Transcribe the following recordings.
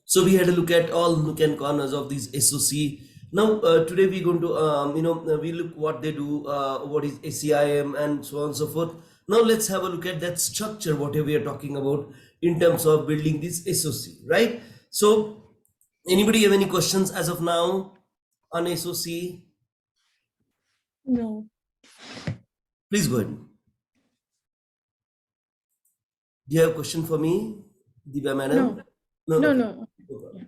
So we had a look at all nook and corners of these SOC. Now today we're going to we look what they do, what is ACIM and so on and so forth. Now let's have a look at that structure, whatever we are talking about in terms of building this SOC, right? So anybody have any questions as of now on SOC? No. Please go ahead. Do you have a question for me, Divya madam? No. No. No. Okay. No. Yeah.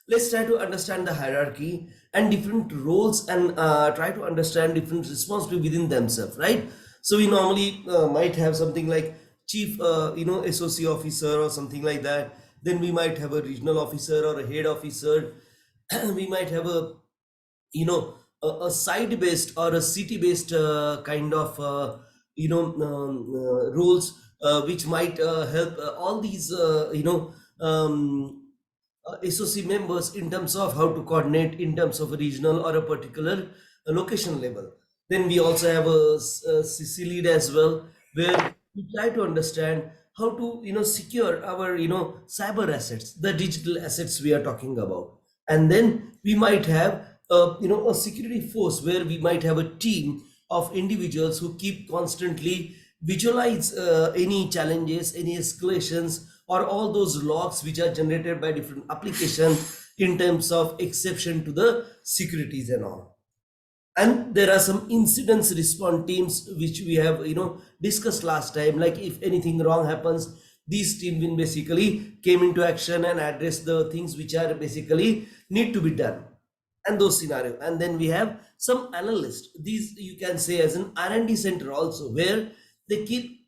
Let's try to understand the hierarchy and different roles and try to understand different responsibilities within themselves, right? So we normally might have something like chief, SOC officer or something like that. Then we might have a regional officer or a head officer. We might have a, a site-based or a city-based kind of, rules, which might help all these, SOC members in terms of how to coordinate in terms of a regional or a particular location level. Then we also have a CC lead as well, where we try to understand how to secure our cyber assets, the digital assets we are talking about. And then we might have a security force where we might have a team of individuals who keep constantly visualize any challenges, any escalations, or all those logs which are generated by different applications in terms of exception to the securities and all. And there are some incidents response teams which we have discussed last time, like if anything wrong happens, these team will basically came into action and address the things which are basically need to be done and those scenarios. And then we have some analysts, these you can say as an R&D center also, where they keep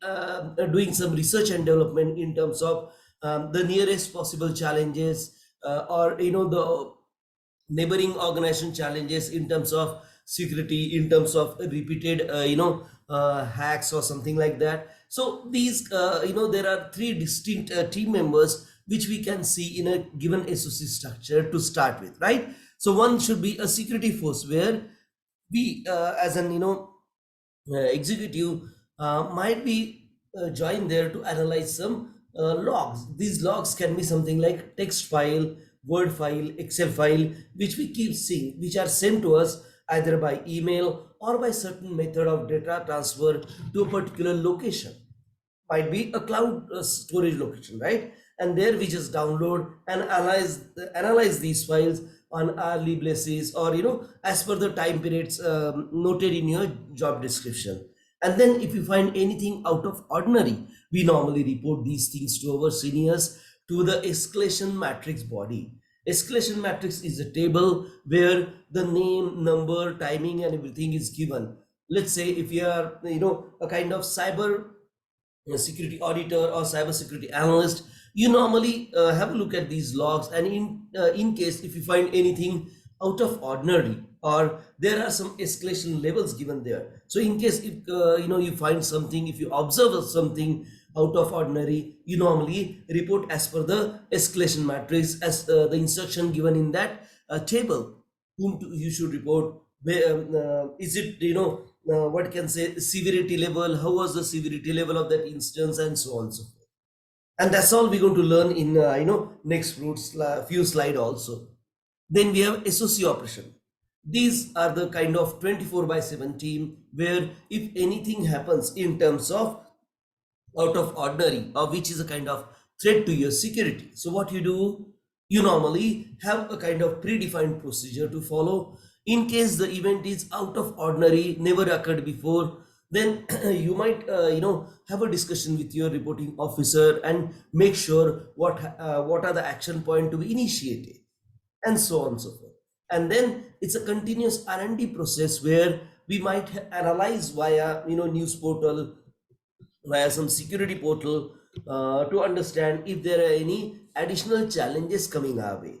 doing some research and development in terms of the nearest possible challenges, or the neighboring organization challenges in terms of security, in terms of repeated hacks or something like that. So these there are three distinct team members which we can see in a given SOC structure to start with, right? So one should be a security force where we as an executive might be joined there to analyze some logs. These logs can be something like text file, word file, Excel file, which we keep seeing, which are sent to us either by email or by certain method of data transfer to a particular location. Might be a cloud storage location, right? And there we just download and analyze these files on hourly basis, or as per the time periods noted in your job description. And then if you find anything out of ordinary, we normally report these things to our seniors, to the escalation matrix body. Escalation matrix is a table where the name, number, timing and everything is given. Let's say if you are a kind of cyber security auditor or cyber security analyst, you normally have a look at these logs, and in case if you find anything out of ordinary, or there are some escalation levels given there. So in case if you find something, if you observe something out of ordinary, you normally report as per the escalation matrix, as the instruction given in that table, whom you should report. Where is it, what can say, severity level, how was the severity level of that instance, and so on and so forth. And that's all we're going to learn in next few slide also. Then we have SOC operation. These are the kind of 24/7 team where if anything happens in terms of out of ordinary, or which is a kind of threat to your security, so what you do, you normally have a kind of predefined procedure to follow. In case the event is out of ordinary, never occurred before, then you might have a discussion with your reporting officer and make sure what are the action point to be initiated, and so on and so forth. And then it's a continuous R&D process where we might analyze via news portal, via some security portal, to understand if there are any additional challenges coming our way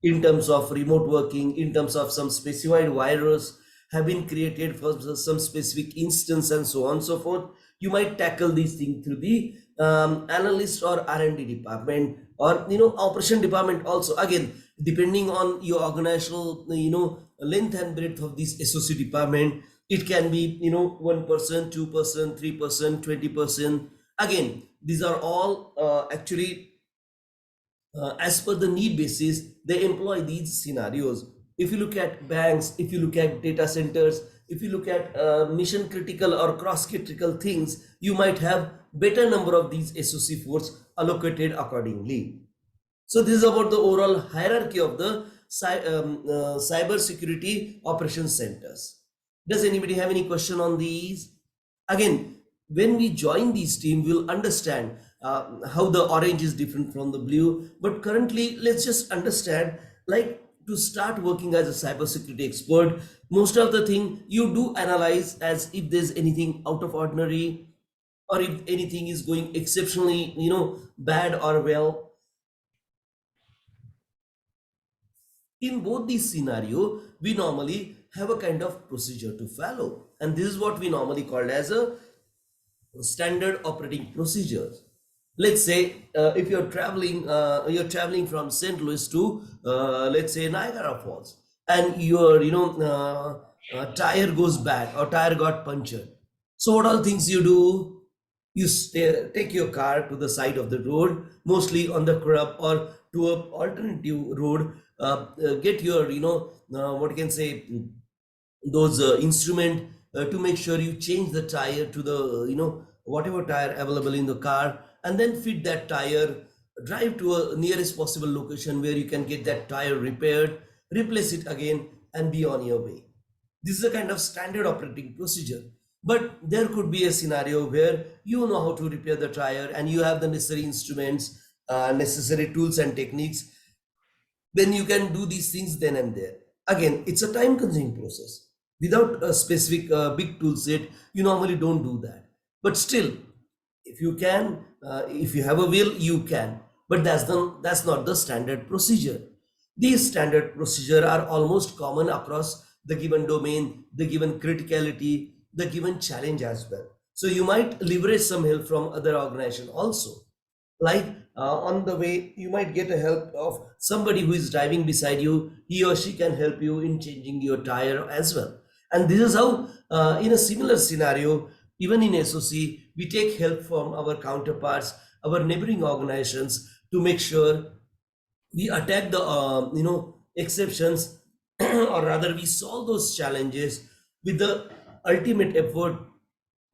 in terms of remote working, in terms of some specified virus have been created for some specific instance, and so on and so forth. You might tackle these things through the analyst or R&D department, or operation department also, again depending on your organizational length and breadth of this SOC department. It can be 1%, 2%, 3%, 20%. Again, these are all actually as per the need basis, they employ these scenarios. If you look at banks, if you look at data centers, if you look at mission critical or cross critical things, you might have better number of these SOC force allocated accordingly. So this is about the overall hierarchy of the cyber security operations centers. Does anybody have any question on these? Again, when we join these team, we'll understand how the orange is different from the blue. But currently, let's just understand, like, to start working as a cybersecurity expert, most of the thing you do analyze as if there's anything out of ordinary, or if anything is going exceptionally, bad or well. In both these scenario, we normally have a kind of procedure to follow, and this is what we normally call as a standard operating procedures. Let's say if you're traveling from St. Louis to let's say Niagara Falls, and your tire goes bad or tire got punctured. So what all things you do? You take your car to the side of the road, mostly on the curb or to a alternative road. Get your what you can say, those instrument to make sure you change the tire to the whatever tire available in the car, and then fit that tire, drive to a nearest possible location where you can get that tire repaired, replace it again, and be on your way. This is a kind of standard operating procedure. But there could be a scenario where you know how to repair the tire and you have the necessary instruments, necessary tools and techniques, then you can do these things then and there. Again, it's a time consuming process. Without a specific big tool set, you normally don't do that. But still, if you can, if you have a will, you can. But that's not the standard procedure. These standard procedure are almost common across the given domain, the given criticality, the given challenge as well. So you might leverage some help from other organization also. Like on the way, you might get a help of somebody who is driving beside you. He or she can help you in changing your tire as well. And this is how, in a similar scenario, even in SOC, we take help from our counterparts, our neighboring organizations, to make sure we attack the exceptions or rather we solve those challenges with the ultimate effort,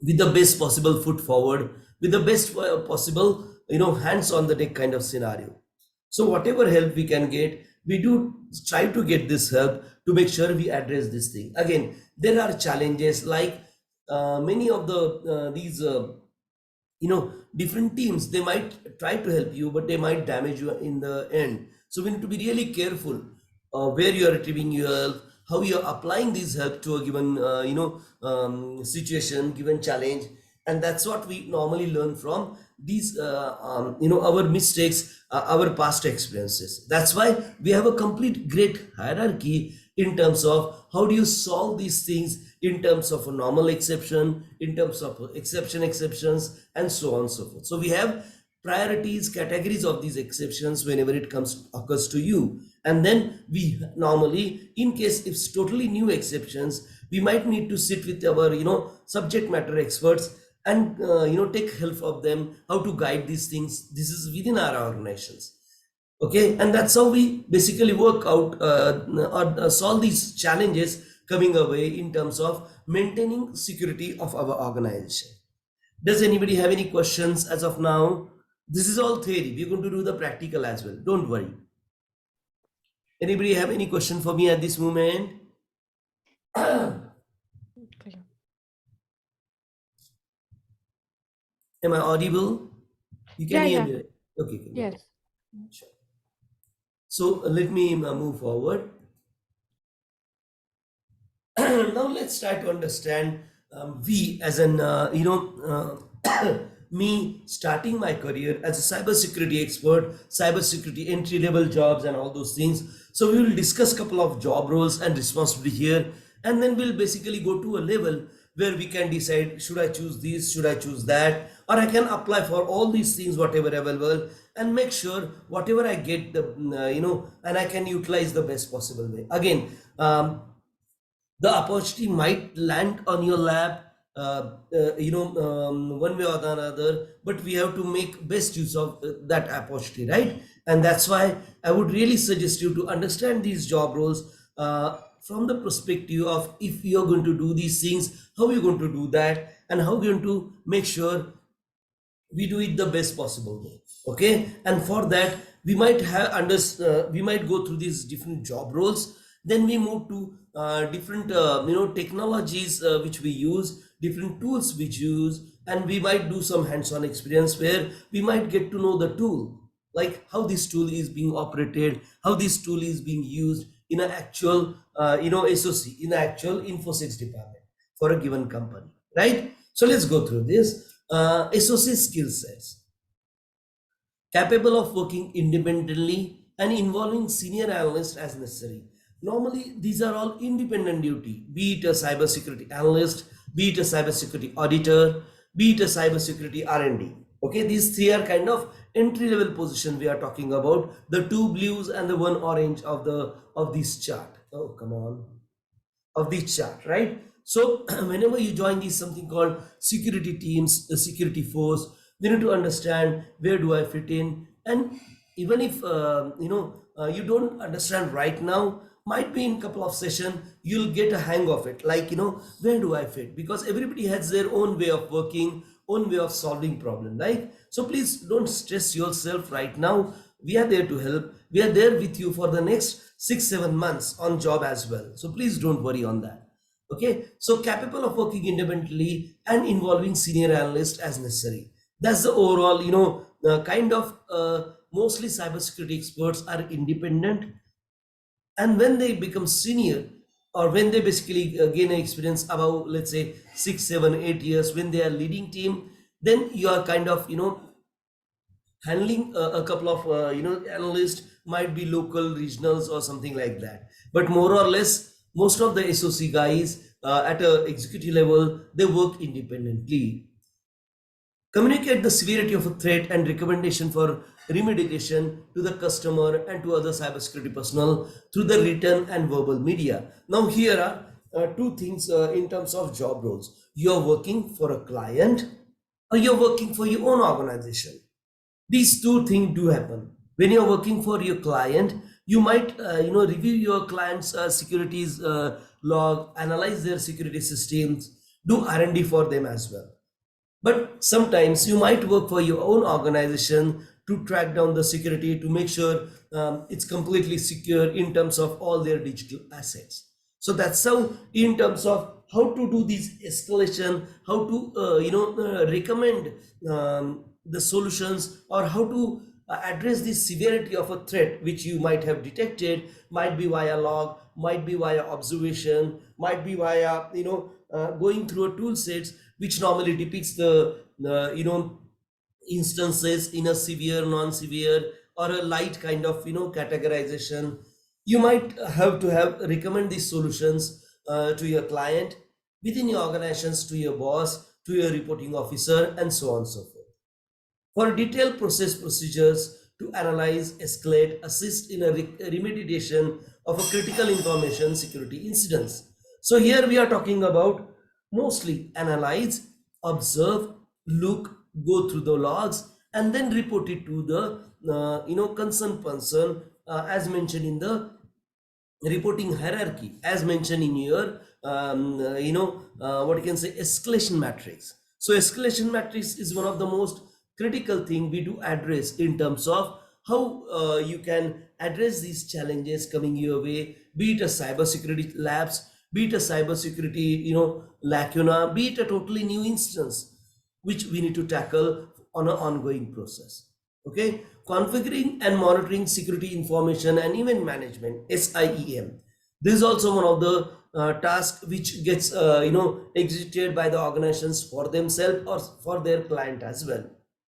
with the best possible foot forward, with the best possible hands on the deck kind of scenario. So whatever help we can get, we do try to get this help to make sure we address this thing. Again, there are challenges like many of the these different teams, they might try to help you, but they might damage you in the end. So we need to be really careful where you are retrieving your help, how you are applying this help to a given situation, given challenge. And that's what we normally learn from these our mistakes, our past experiences. That's why we have a complete great hierarchy in terms of how do you solve these things, in terms of a normal exception, in terms of exceptions, and so on and so forth. So we have priorities, categories of these exceptions whenever it comes occurs to you. And then we normally, in case it's totally new exceptions, we might need to sit with our subject matter experts and take help of them how to guide these things. This is within our organizations. Okay, and that's how we basically work out or solve these challenges coming away in terms of maintaining security of our organization. Does anybody have any questions as of now? This is all theory. We're going to do the practical as well. Don't worry. Anybody have any question for me at this moment? Okay. Am I audible? You can hear me. Okay. Okay. Yes. Sure. So let me move forward. Now let's try to understand we as an me starting my career as a cybersecurity expert, cybersecurity entry level jobs and all those things. So we will discuss a couple of job roles and responsibility here, and then we'll basically go to a level where we can decide, should I choose this, should I choose that, or I can apply for all these things whatever available, and make sure whatever I get the and I can utilize the best possible way. Again, the opportunity might land on your lap one way or the another, but we have to make best use of that opportunity, right? And that's why I would really suggest you to understand these job roles from the perspective of, if you're going to do these things, how you're going to do that, and how you're going to make sure we do it the best possible way. Okay, and for that we might have we might go through these different job roles, then we move to different technologies which we use, different tools which use, and we might do some hands-on experience where we might get to know the tool, like how this tool is being operated, how this tool is being used in an actual SOC, in an actual infosec department for a given company, right? So let's go through this. SOC skill sets: capable of working independently and involving senior analysts as necessary. Normally, these are all independent duty, be it a cybersecurity analyst, be it a cybersecurity auditor, be it a cybersecurity R&D. Okay, these three are kind of entry level position we are talking about. The two blues and the one orange of this chart. Oh, come on, of the chart, right? So whenever you join these something called security teams, the security force, we need to understand where do I fit in. And even if you don't understand right now, might be in couple of session you'll get a hang of it, like where do I fit, because everybody has their own way of working, own way of solving problem, right? So please don't stress yourself right now. We are there to help. We are there with you for the next 6-7 months on job as well, so please don't worry on that. Okay, so capable of working independently and involving senior analyst as necessary. That's the overall kind of mostly cybersecurity experts are independent, and when they become senior, or when they basically gain experience about, let's say, 6, 7, 8 years, when they are leading team, then you are kind of handling a couple of analysts, might be local regionals or something like that, but more or less most of the SOC guys at a executive level, they work independently. Communicate the severity of a threat and recommendation for remediation to the customer and to other cybersecurity personnel through the written and verbal media. Now here are two things in terms of job roles. You're working for a client or you're working for your own organization. These two things do happen. When you're working for your client, you might review your client's securities log, analyze their security systems, do R&D for them as well. But sometimes you might work for your own organization to track down the security, to make sure it's completely secure in terms of all their digital assets. So that's how, in terms of how to do these escalation, how to recommend the solutions, or how to address the severity of a threat which you might have detected, might be via log, might be via observation, might be via going through a tool sets which normally depicts the instances in a severe, non-severe, or a light kind of categorization. You might have to have recommend these solutions to your client, within your organizations, to your boss, to your reporting officer, and so on and so forth. For detailed process procedures to analyze, escalate, assist in a remediation of a critical information security incidents. So here we are talking about mostly analyze, observe, look, go through the logs, and then report it to the concerned person, as mentioned in the reporting hierarchy, as mentioned in your what you can say, escalation matrix. So escalation matrix is one of the most critical thing we do address in terms of how you can address these challenges coming your way, be it a cybersecurity labs, be it a cybersecurity lacuna, be it a totally new instance which we need to tackle on an ongoing process. Okay, configuring and monitoring security information and event management, SIEM. This is also one of the tasks which gets executed by the organizations for themselves or for their client as well.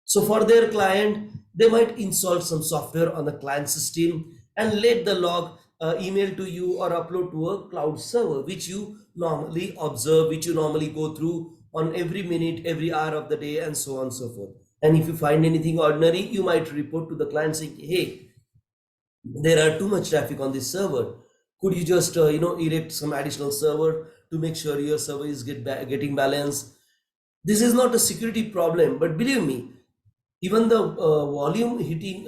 So for their client, they might install some software on the client system and let the log email to you or upload to a cloud server, which you normally observe, which you normally go through on every minute, every hour of the day, and so on and so forth. And if you find anything ordinary, you might report to the client saying, hey, there are too much traffic on this server. Could you just erect some additional server to make sure your server is getting balanced. This is not a security problem, but believe me, even the volume hitting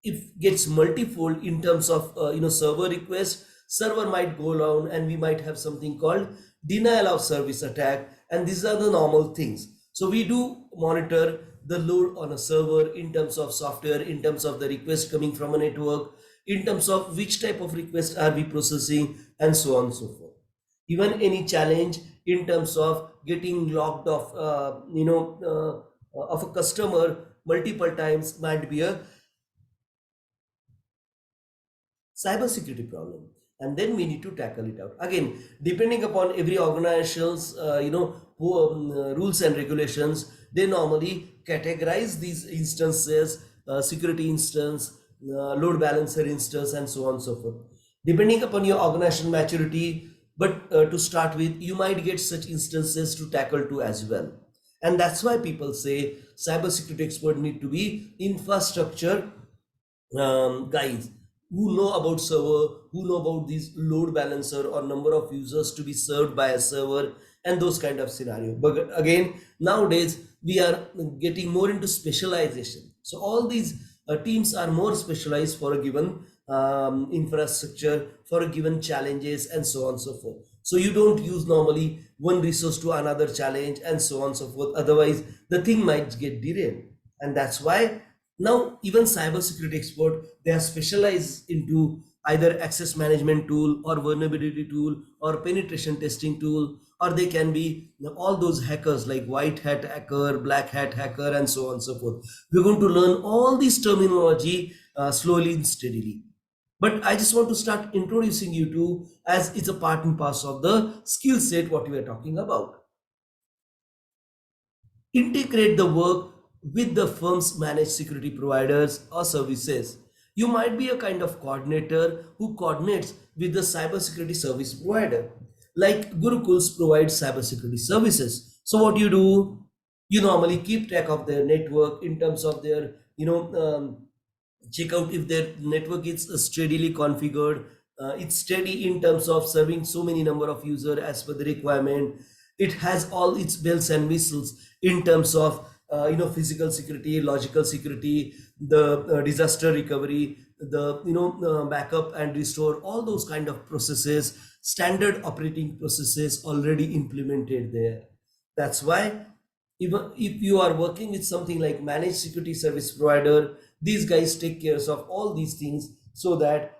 if gets multifold in terms of server request, server might go down and we might have something called denial of service attack, and these are the normal things. So we do monitor the load on a server in terms of software, in terms of the request coming from a network, in terms of which type of request are we processing, and so on and so forth. Even any challenge in terms of getting logged off of a customer multiple times might be a cybersecurity problem, and then we need to tackle it out. Again, depending upon every organization's rules and regulations, they normally categorize these instances, security instance, load balancer instance, and so on and so forth, depending upon your organization maturity. But to start with, you might get such instances to tackle too as well. And that's why people say cybersecurity expert need to be infrastructure guys who know about server, who know about these load balancer or number of users to be served by a server, and those kind of scenario. But again, nowadays we are getting more into specialization. So all these teams are more specialized for a given infrastructure, for a given challenges, and so on and so forth. So you don't use normally one resource to another challenge and so on and so forth. Otherwise, the thing might get derailed. And that's why now even cybersecurity expert, they are specialized into either access management tool or vulnerability tool or penetration testing tool, or they can be all those hackers like white hat hacker, black hat hacker, and so on and so forth. We're going to learn all these terminology slowly and steadily. But I just want to start introducing you to, as it's a part and parcel of the skill set what we are talking about. Integrate the work with the firm's managed security providers or services. You might be a kind of coordinator who coordinates with the cybersecurity service provider. Like GuruSchools provides cybersecurity services. So what you do, you normally keep track of their network in terms of their, check out if their network is steadily configured. It's steady in terms of serving so many number of user as per the requirement. It has all its bells and whistles in terms of physical security, logical security, the disaster recovery, the backup and restore, all those kind of processes, standard operating processes already implemented there. That's why even if you are working with something like managed security service provider, these guys take care of all these things, so that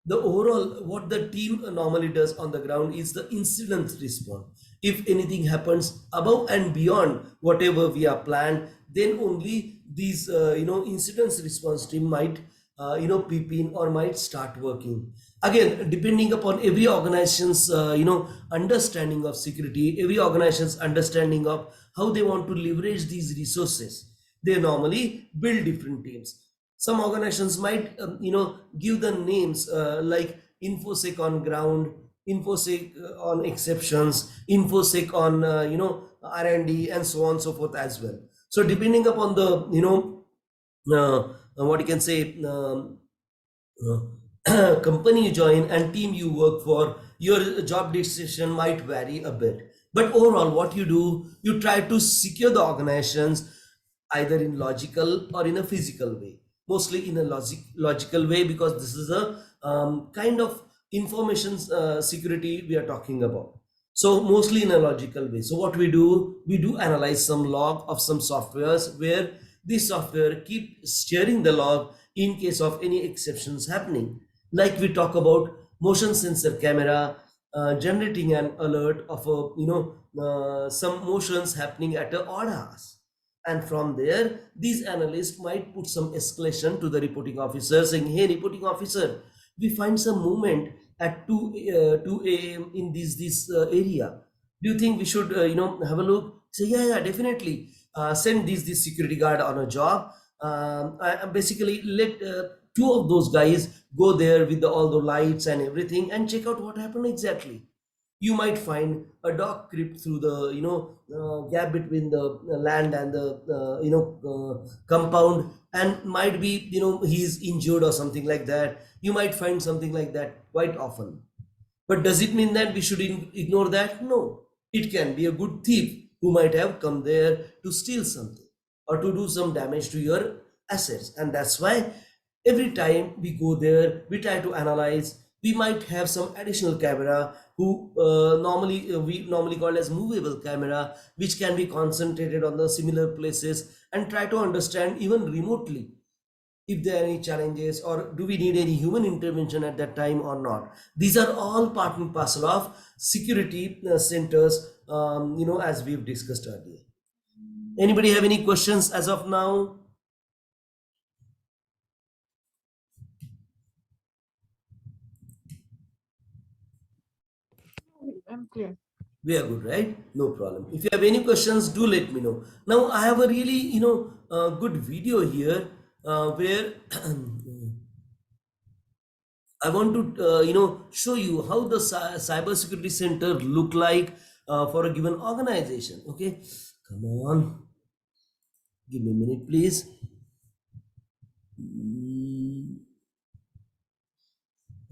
the overall what the team normally does on the ground is the incident response. If anything happens above and beyond whatever we are planned, then only these incidents response team might peep in or might start working. Again, depending upon every organization's understanding of security, every organization's understanding of how they want to leverage these resources, they normally build different teams. Some organizations might give the names like infosec on ground, infosec on exceptions, infosec on r&d, and so on and so forth as well. So depending upon the what you can say company you join and team you work for, your job decision might vary a bit. But overall, what you do, you try to secure the organizations either in logical or in a physical way. Mostly in a logical way, because this is a kind of information security we are talking about. So mostly in a logical way. So what we do analyze some log of some softwares where this software keep steering the log in case of any exceptions happening. Like we talk about motion sensor camera generating an alert of a some motions happening at a odd hours, and from there these analysts might put some escalation to the reporting officer saying, hey, reporting officer, we find some movement at 2 a.m. in this area. Do you think we should have a look? Say, yeah, definitely. Send this security guard on a job. I basically let two of those guys go there with all the lights and everything and check out what happened exactly. You might find a dog creep through the gap between the land and the compound, and might be he's injured or something like that. You might find something like that quite often. But does it mean that we should ignore that? No. It can be a good thief who might have come there to steal something or to do some damage to your assets. And that's why every time we go there, we try to analyze. We might have some additional camera who normally we normally call as movable camera, which can be concentrated on the similar places and try to understand even remotely if there are any challenges or do we need any human intervention at that time or not. These are all part and parcel of security centers, as we've discussed earlier. Anybody have any questions as of now? I'm clear. We are good, right? No problem. If you have any questions, do let me know. Now I have a really good video here where I want to show you how the cyber security center look like for a given organization. Okay, come on, give me a minute, please.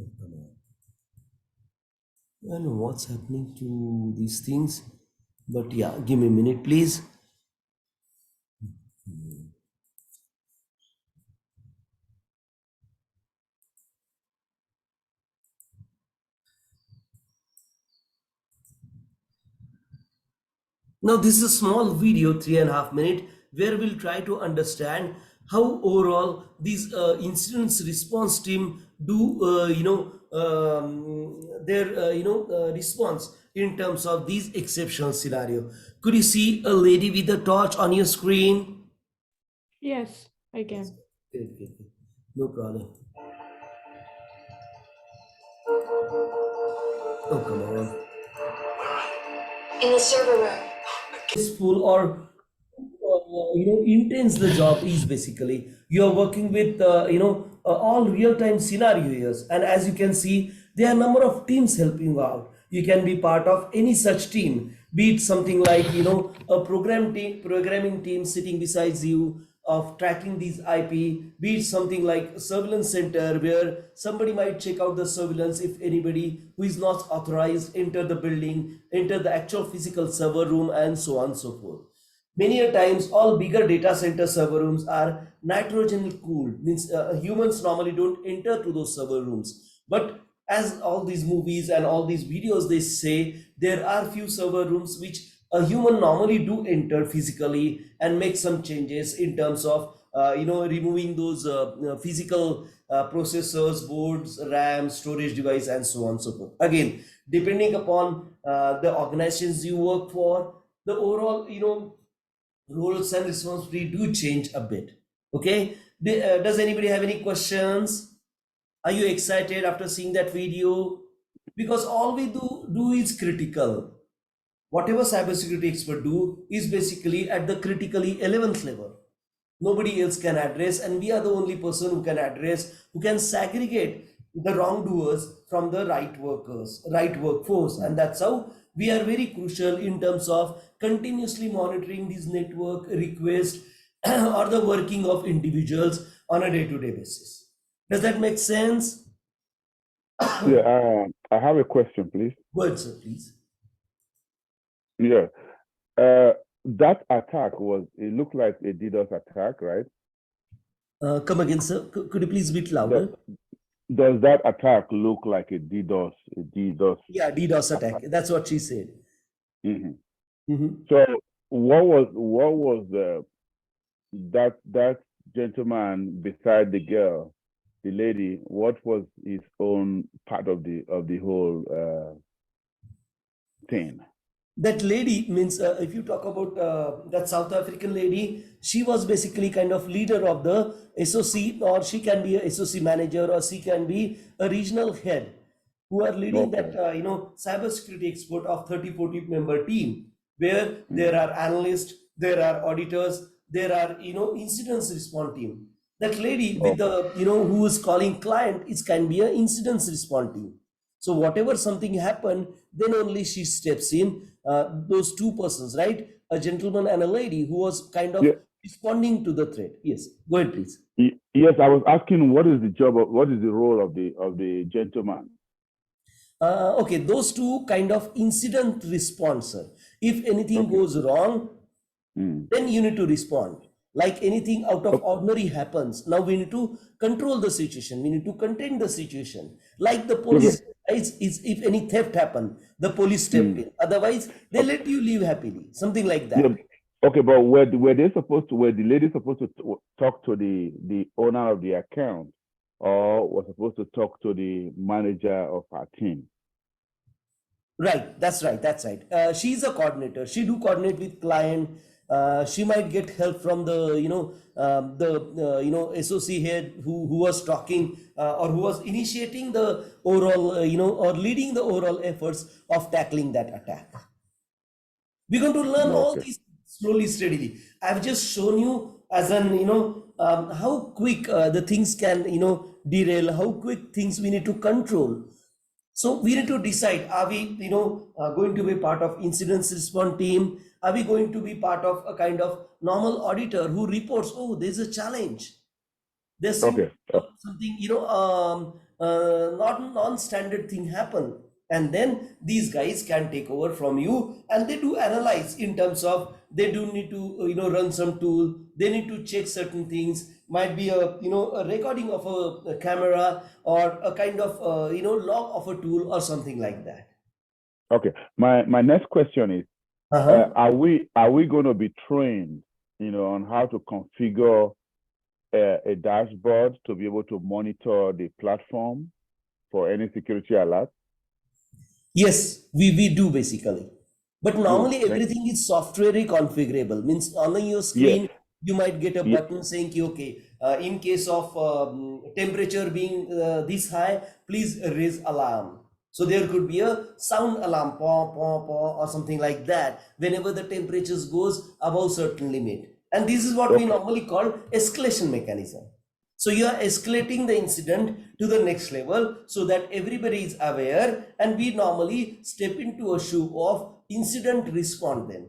Oh, come on. I don't know what's happening to these things, but yeah, give me a minute, please. Now, this is a small video, 3.5 minute, where we'll try to understand how overall these incidents response team do, their, response in terms of these exceptional scenario. Could you see a lady with a torch on your screen? Yes, I can. Great, great, great. No problem. Oh, come on. In the server room. Full or intense the job is. Basically you are working with all real-time scenarios, and as you can see there are a number of teams helping you out. You can be part of any such team, be it something like a programming team sitting besides you of tracking these IP, be it something like a surveillance center where somebody might check out the surveillance if anybody who is not authorized enter the building, enter the actual physical server room, and so on and so forth. Many a times, all bigger data center server rooms are nitrogen cooled, means humans normally don't enter to those server rooms. But as all these movies and all these videos they say, there are few server rooms which a human normally do enter physically and make some changes in terms of removing those physical processors, boards, RAM, storage device, and so on and so forth. Again, depending upon the organizations you work for, the overall roles and responsibility do change a bit. Okay, does anybody have any questions? Are you excited after seeing that video? Because all we do is critical. Whatever cybersecurity expert do is basically at the critically 11th level. Nobody else can address, and we are the only person who can address, who can segregate the wrongdoers from the right workers, right workforce. And that's how we are very crucial in terms of continuously monitoring these network requests or the working of individuals on a day-to-day basis. Does that make sense? Yeah, I have a question, please. Go ahead, sir, please. Yeah, that attack it looked like a DDoS attack, right? Come again, sir. Could you please be louder? Does that attack look like a DDoS? Yeah, DDoS attack. That's what she said. So what was that gentleman beside the girl, the lady? What was his own part of the whole thing? That lady means if you talk about that South African lady, she was basically kind of leader of the SOC, or she can be a SOC manager, or she can be a regional head who are leading that cyber security expert of 30-40 member team, where there are analysts, there are auditors, there are incidents response team. That lady with the who is calling client, it can be an incidents response team. So whatever something happened, then only she steps in. Those two persons, right? A gentleman and a lady who was kind of responding to the threat. Yes, go ahead, please. Yes, I was asking what is the role of the gentleman? Okay, those two kind of incident response, sir. If anything Okay. goes wrong, Mm. then you need to respond. Like anything out of Okay. ordinary happens, now we need to control the situation, we need to contain the situation. Like the Okay. police is if any theft happen, the police stepped Mm. in. Otherwise, they Okay. let you live happily, something like Yeah. that. Okay, but were they supposed to? Were the lady supposed to talk to the owner of the account, or was supposed to talk to the manager of her team? Right, that's right, that's right. She's a coordinator. She do coordinate with client. She might get help from the SOC head who was talking or who was initiating the overall or leading the overall efforts of tackling that attack. We're going to learn all Okay. these slowly, steadily. I've just shown you as an how quick the things can derail, how quick things we need to control. So we need to decide, are we, going to be part of incidents response team? Are we going to be part of a kind of normal auditor who reports, oh, there's a challenge. There's Okay. something, not non-standard thing happen. And then these guys can take over from you and they do analyze in terms of they do need to, run some tool. They need to check certain things. Might be a recording of a camera or a kind of, log of a tool or something like that. Okay. My next question is: are we going to be trained, on how to configure a dashboard to be able to monitor the platform for any security alert? Yes, we do basically. But Good. normally Thank everything is software configurable. Means on your Yes. screen, you might get a Ye- button saying, ki, okay, in case of temperature being this high, please raise alarm. So there could be a sound alarm, paw, paw, paw, or something like that, whenever the temperatures goes above certain limit. And this is what we Okay. normally call escalation mechanism. So you are escalating the incident to the next level so that everybody is aware, and we normally step into a shoe of incident response then.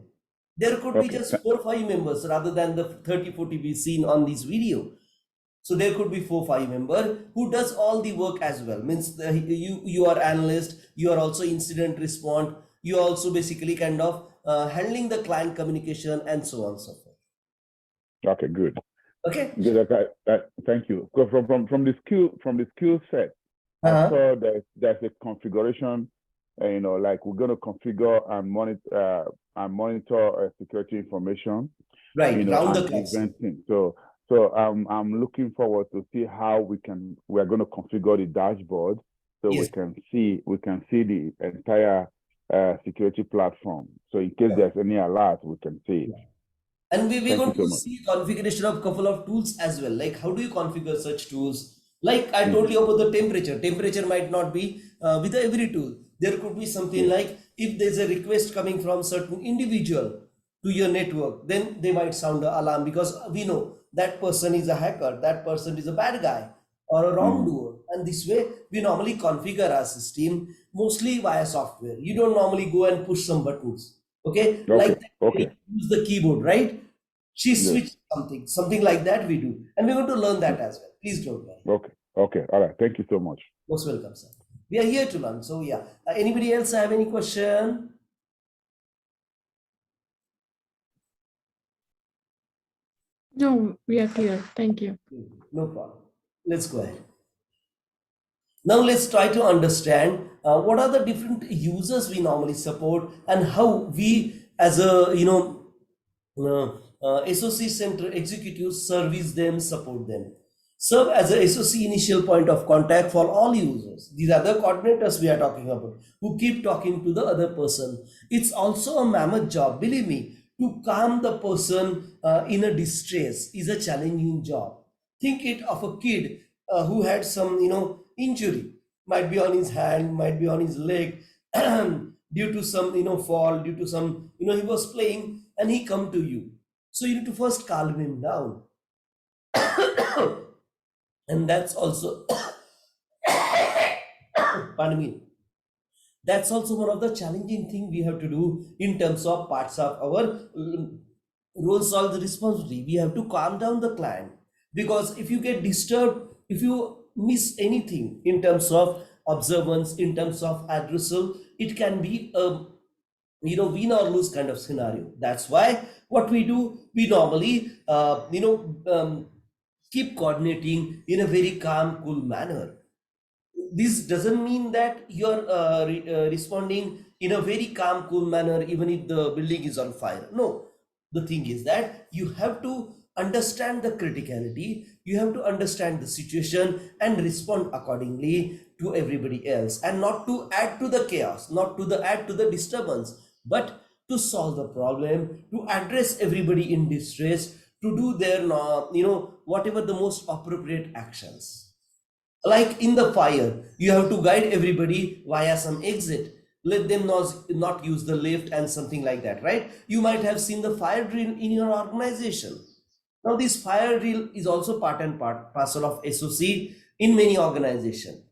There could be Okay. just 4 or 5 members rather than the 30-40 we seen on this video. So there could be 4 or 5 members who does all the work as well. Means you are analyst, you are also incident response, you are also basically kind of handling the client communication and so on and so forth. Okay. Good. Okay. Good. Thank you. So from the skill set, I saw that there's a configuration. Like we're going to configure and monitor security information. Right, round the And clock. preventing. So I'm looking forward to see how we're going to configure the dashboard so Yes. we can see the entire security platform. So in case there's any alert, we can see it. And we're Thank going you so to much. see configuration of couple of tools as well. Like how do you configure such tools? Like I told Mhm. you about the temperature. Temperature might not be with every tool. There could be something Yes. like if there's a request coming from certain individual to your network, then they might sound an alarm because we know that person is a hacker, that person is a bad guy or a wrongdoer. And this way we normally configure our system mostly via software. You don't normally go and push some buttons. Okay, like Okay. that, Okay. use the keyboard, right? She Yes. switched something like that we do. And we're going to learn that as well. Please don't worry. Okay. Okay. All right. Thank you so much. Most welcome, sir. We are here to learn. So yeah. Anybody else have any question? No, we are clear. Thank you. No problem. Let's go ahead. Now let's try to understand what are the different users we normally support and how we as a SOC center executives service them, support them. Serve as a SOC initial point of contact for all users. These are the coordinators we are talking about who keep talking to the other person. It's also a mammoth job, believe me. To calm the person in a distress is a challenging job. Think it of a kid who had some injury, might be on his hand, might be on his leg, due to some fall, due to some he was playing and he come to you. So you need to first calm him down. And that's also pardon me, that's also one of the challenging thing we have to do in terms of parts of our roles or the responsibility. We have to calm down the client, because if you get disturbed, if you miss anything in terms of observance, in terms of addressal, it can be a win or lose kind of scenario. That's why what we do, we normally keep coordinating in a very calm, cool manner. This doesn't mean that you're responding in a very calm, cool manner, even if the building is on fire. No, the thing is that you have to understand the criticality, you have to understand the situation and respond accordingly to everybody else, and not to add to the chaos, not to the add to the disturbance, but to solve the problem, to address everybody in distress, to do their whatever the most appropriate actions. Like in the fire, you have to guide everybody via some exit. Let them not use the lift and something like that, right? You might have seen the fire drill in your organization. Now, this fire drill is also part and parcel of SOC in many organizations,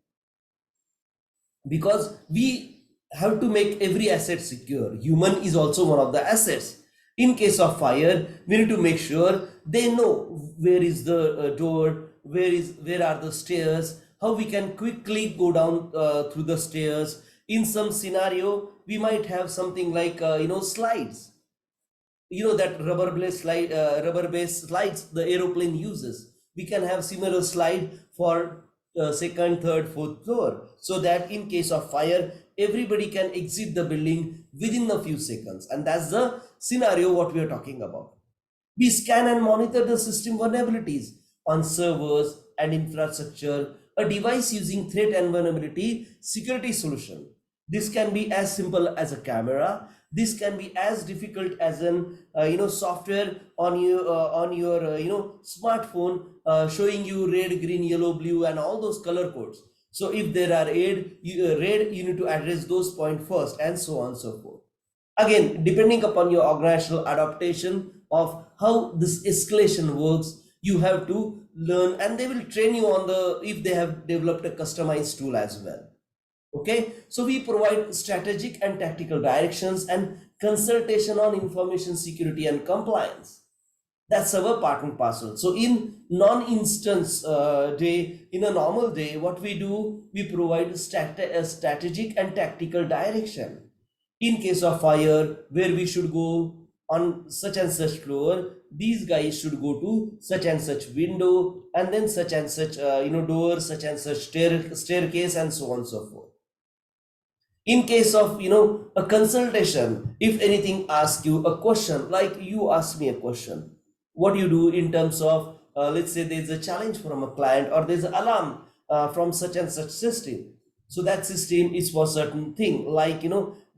because we have to make every asset secure. Human is also one of the assets. In case of fire, we need to make sure they know where is the door, where are the stairs, how we can quickly go down through the stairs. In some scenario, we might have something like slides, that rubber based slides the aeroplane uses. We can have similar slide for second, third, fourth floor, so that in case of fire, everybody can exit the building within a few seconds. And that's the scenario what we are talking about. We scan and monitor the system vulnerabilities on servers and infrastructure, a device using threat and vulnerability security solution. This can be as simple as a camera. This can be as difficult as an software on your smartphone showing you red, green, yellow, blue, and all those color codes. So if there are red, you need to address those points first, and so on and so forth. Again, depending upon your organizational adaptation of how this escalation works, you have to learn, and they will train you on if they have developed a customized tool as well. Okay, so we provide strategic and tactical directions and consultation on information security and compliance. That's our part and parcel. So in non-instance day, in a normal day, what we do, we provide a strategic and tactical direction. In case of fire, where we should go on such and such floor, these guys should go to such and such window, and then such and such door, such and such staircase, and so on and so forth. In case of a consultation, if anything asks you a question, like you ask me a question, what do you do in terms of let's say there's a challenge from a client, or there's an alarm from such and such system. So that system is for certain thing, like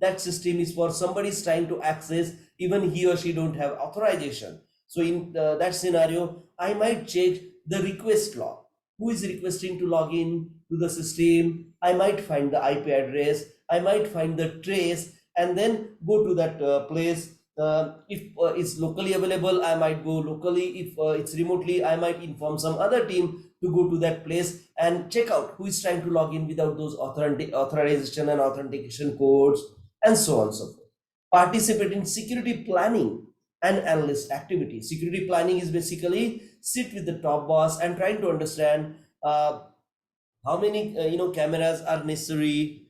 that system is for somebody's trying to access, even he or she don't have authorization. So in that scenario, I might check the request log, who is requesting to log in to the system. I might find the IP address, I might find the trace, and then go to that place. If it's locally available, I might go locally. If it's remotely, I might inform some other team to go to that place and check out who is trying to log in without those authorization and authentication codes, and so on and so forth. Participate in security planning and analyst activity. Security planning is basically sit with the top boss and trying to understand how many cameras are necessary.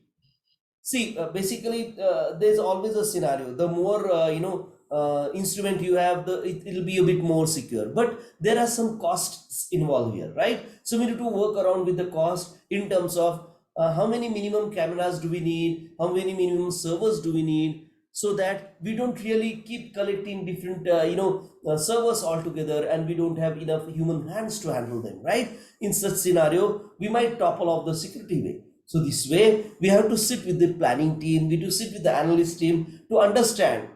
See, basically, there's always a scenario. The more instrument you have, it'll be a bit more secure. But there are some costs involved here, right? So we need to work around with the cost in terms of how many minimum cameras do we need, how many minimum servers do we need, so that we don't really keep collecting different servers altogether, and we don't have enough human hands to handle them, right? In such scenario, we might topple off the security wing. So this way, we have to sit with the planning team, we have to sit with the analyst team to understand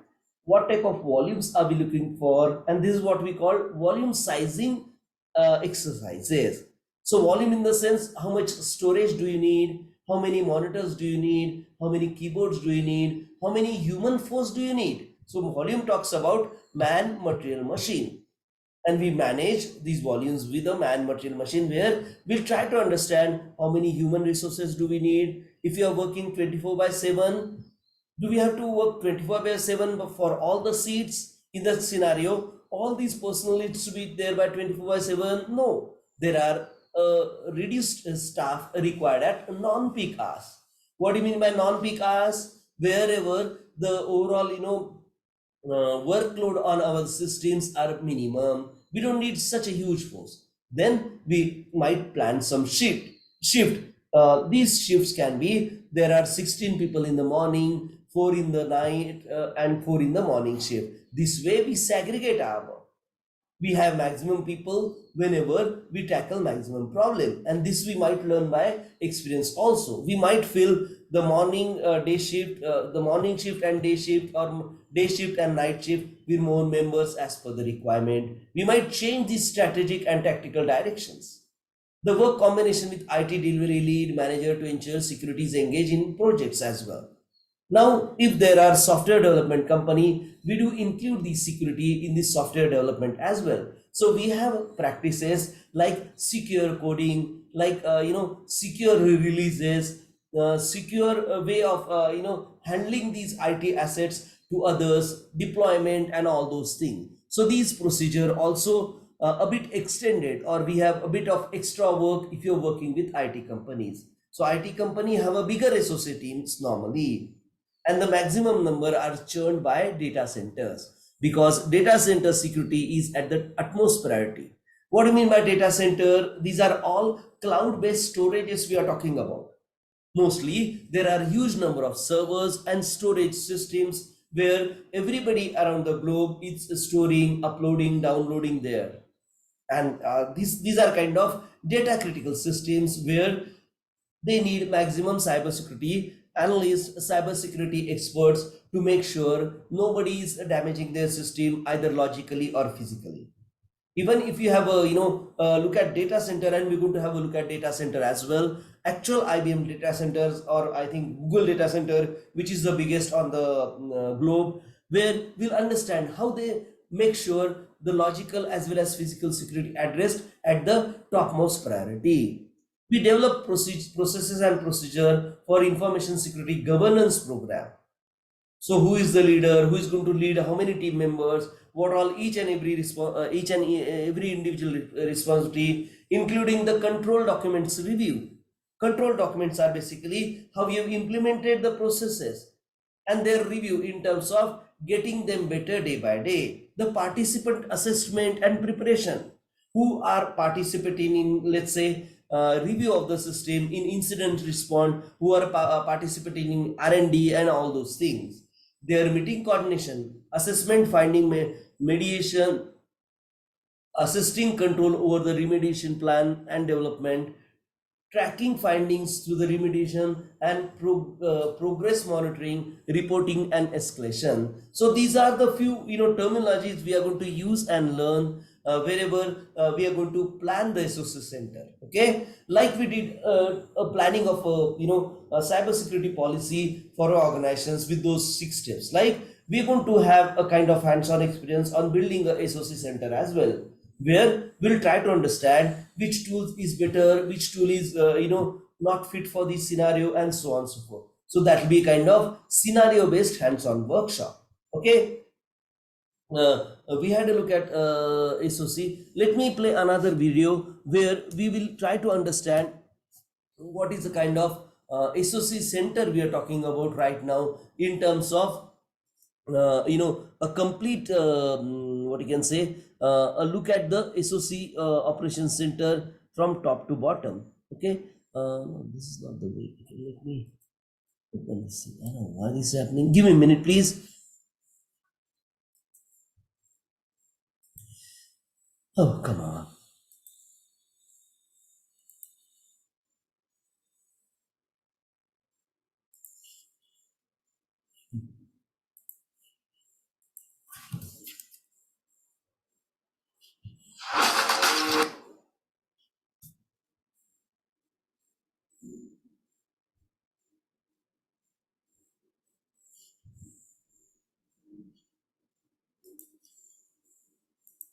what type of volumes are we looking for, and this is what we call volume sizing exercises. So volume in the sense, how much storage do you need, how many monitors do you need, how many keyboards do you need, how many human force do you need. So volume talks about man, material, machine. And we manage these volumes with a man, material, machine, where we'll try to understand how many human resources do we need. If you are working 24/7, do we have to work 24/7 for all the seats in that scenario? All these personnel needs to be there by 24/7? No. There are reduced staff required at non-peak hours. What do you mean by non-peak hours? Wherever the overall, workload on our systems are minimum, we don't need such a huge force. Then we might plan some shift. These shifts can be, there are 16 people in the morning, 4 in the night, and 4 in the morning shift. This way we segregate our work. We have maximum people whenever we tackle maximum problem, and this we might learn by experience also. We might fill the morning day shift, the morning shift and day shift, or day shift and night shift with more members as per the requirement. We might change the strategic and tactical directions. The work combination with IT delivery lead manager to ensure security is engaged in projects as well. Now, if there are software development company, we do include the security in the software development as well. So we have practices like secure coding, like secure releases, secure way of handling these IT assets to others, deployment, and all those things. So these procedure also a bit extended, or we have a bit of extra work if you're working with IT companies. So IT company have a bigger associate teams normally, and the maximum number are churned by data centers, because data center security is at the utmost priority. What do you mean by data center? These are all cloud-based storages we are talking about. Mostly there are huge number of servers and storage systems where everybody around the globe is storing, uploading, downloading there. And these are kind of data critical systems where they need maximum cybersecurity analysts, cybersecurity experts to make sure nobody is damaging their system either logically or physically. Even if you have a look at data center, and we're going to have a look at data center as well, actual IBM data centers, or I think Google data center, which is the biggest on the globe, where we'll understand how they make sure the logical as well as physical security addressed at the topmost priority. We develop processes and procedure for information security governance program. So who is the leader? Who is going to lead? How many team members? What all each and every individual responsibility, including the control documents review. Control documents are basically how you have implemented the processes, and their review in terms of getting them better day by day. The participant assessment and preparation, who are participating in, let's say, review of the system, in incident response, who are participating in R&D and all those things. Their meeting coordination, assessment, finding, mediation, assisting control over the remediation plan and development, tracking findings through the remediation, and progress monitoring, reporting, and escalation. So these are the few terminologies we are going to use and learn wherever we are going to plan the SOC center. Okay, like we did a planning of a cyber security policy for our organizations with those 6 steps. Like we're going to have a kind of hands-on experience on building a SOC center as well, where we'll try to understand which tool is better, which tool is not fit for this scenario, and so on and so forth. So that will be kind of scenario based hands-on workshop. Okay, we had a look at SOC. Let me play another video where we will try to understand what is the kind of SOC center we are talking about right now, in terms of a complete what you can say, a look at the SOC operations center from top to bottom. Okay, no, this is not the way. Okay, let me open this. I don't know why this is happening. Give me a minute, please. Oh, come on.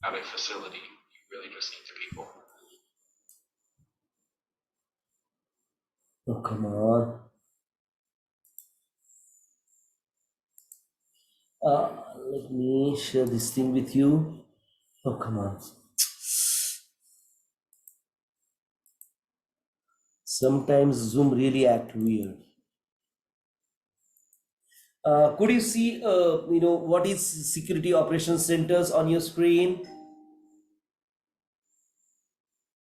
Have a facility, you really just need the people. Oh, come on. Let me share this thing with you. Oh, come on. Sometimes Zoom really act weird. Could you see, what is security operations centers on your screen?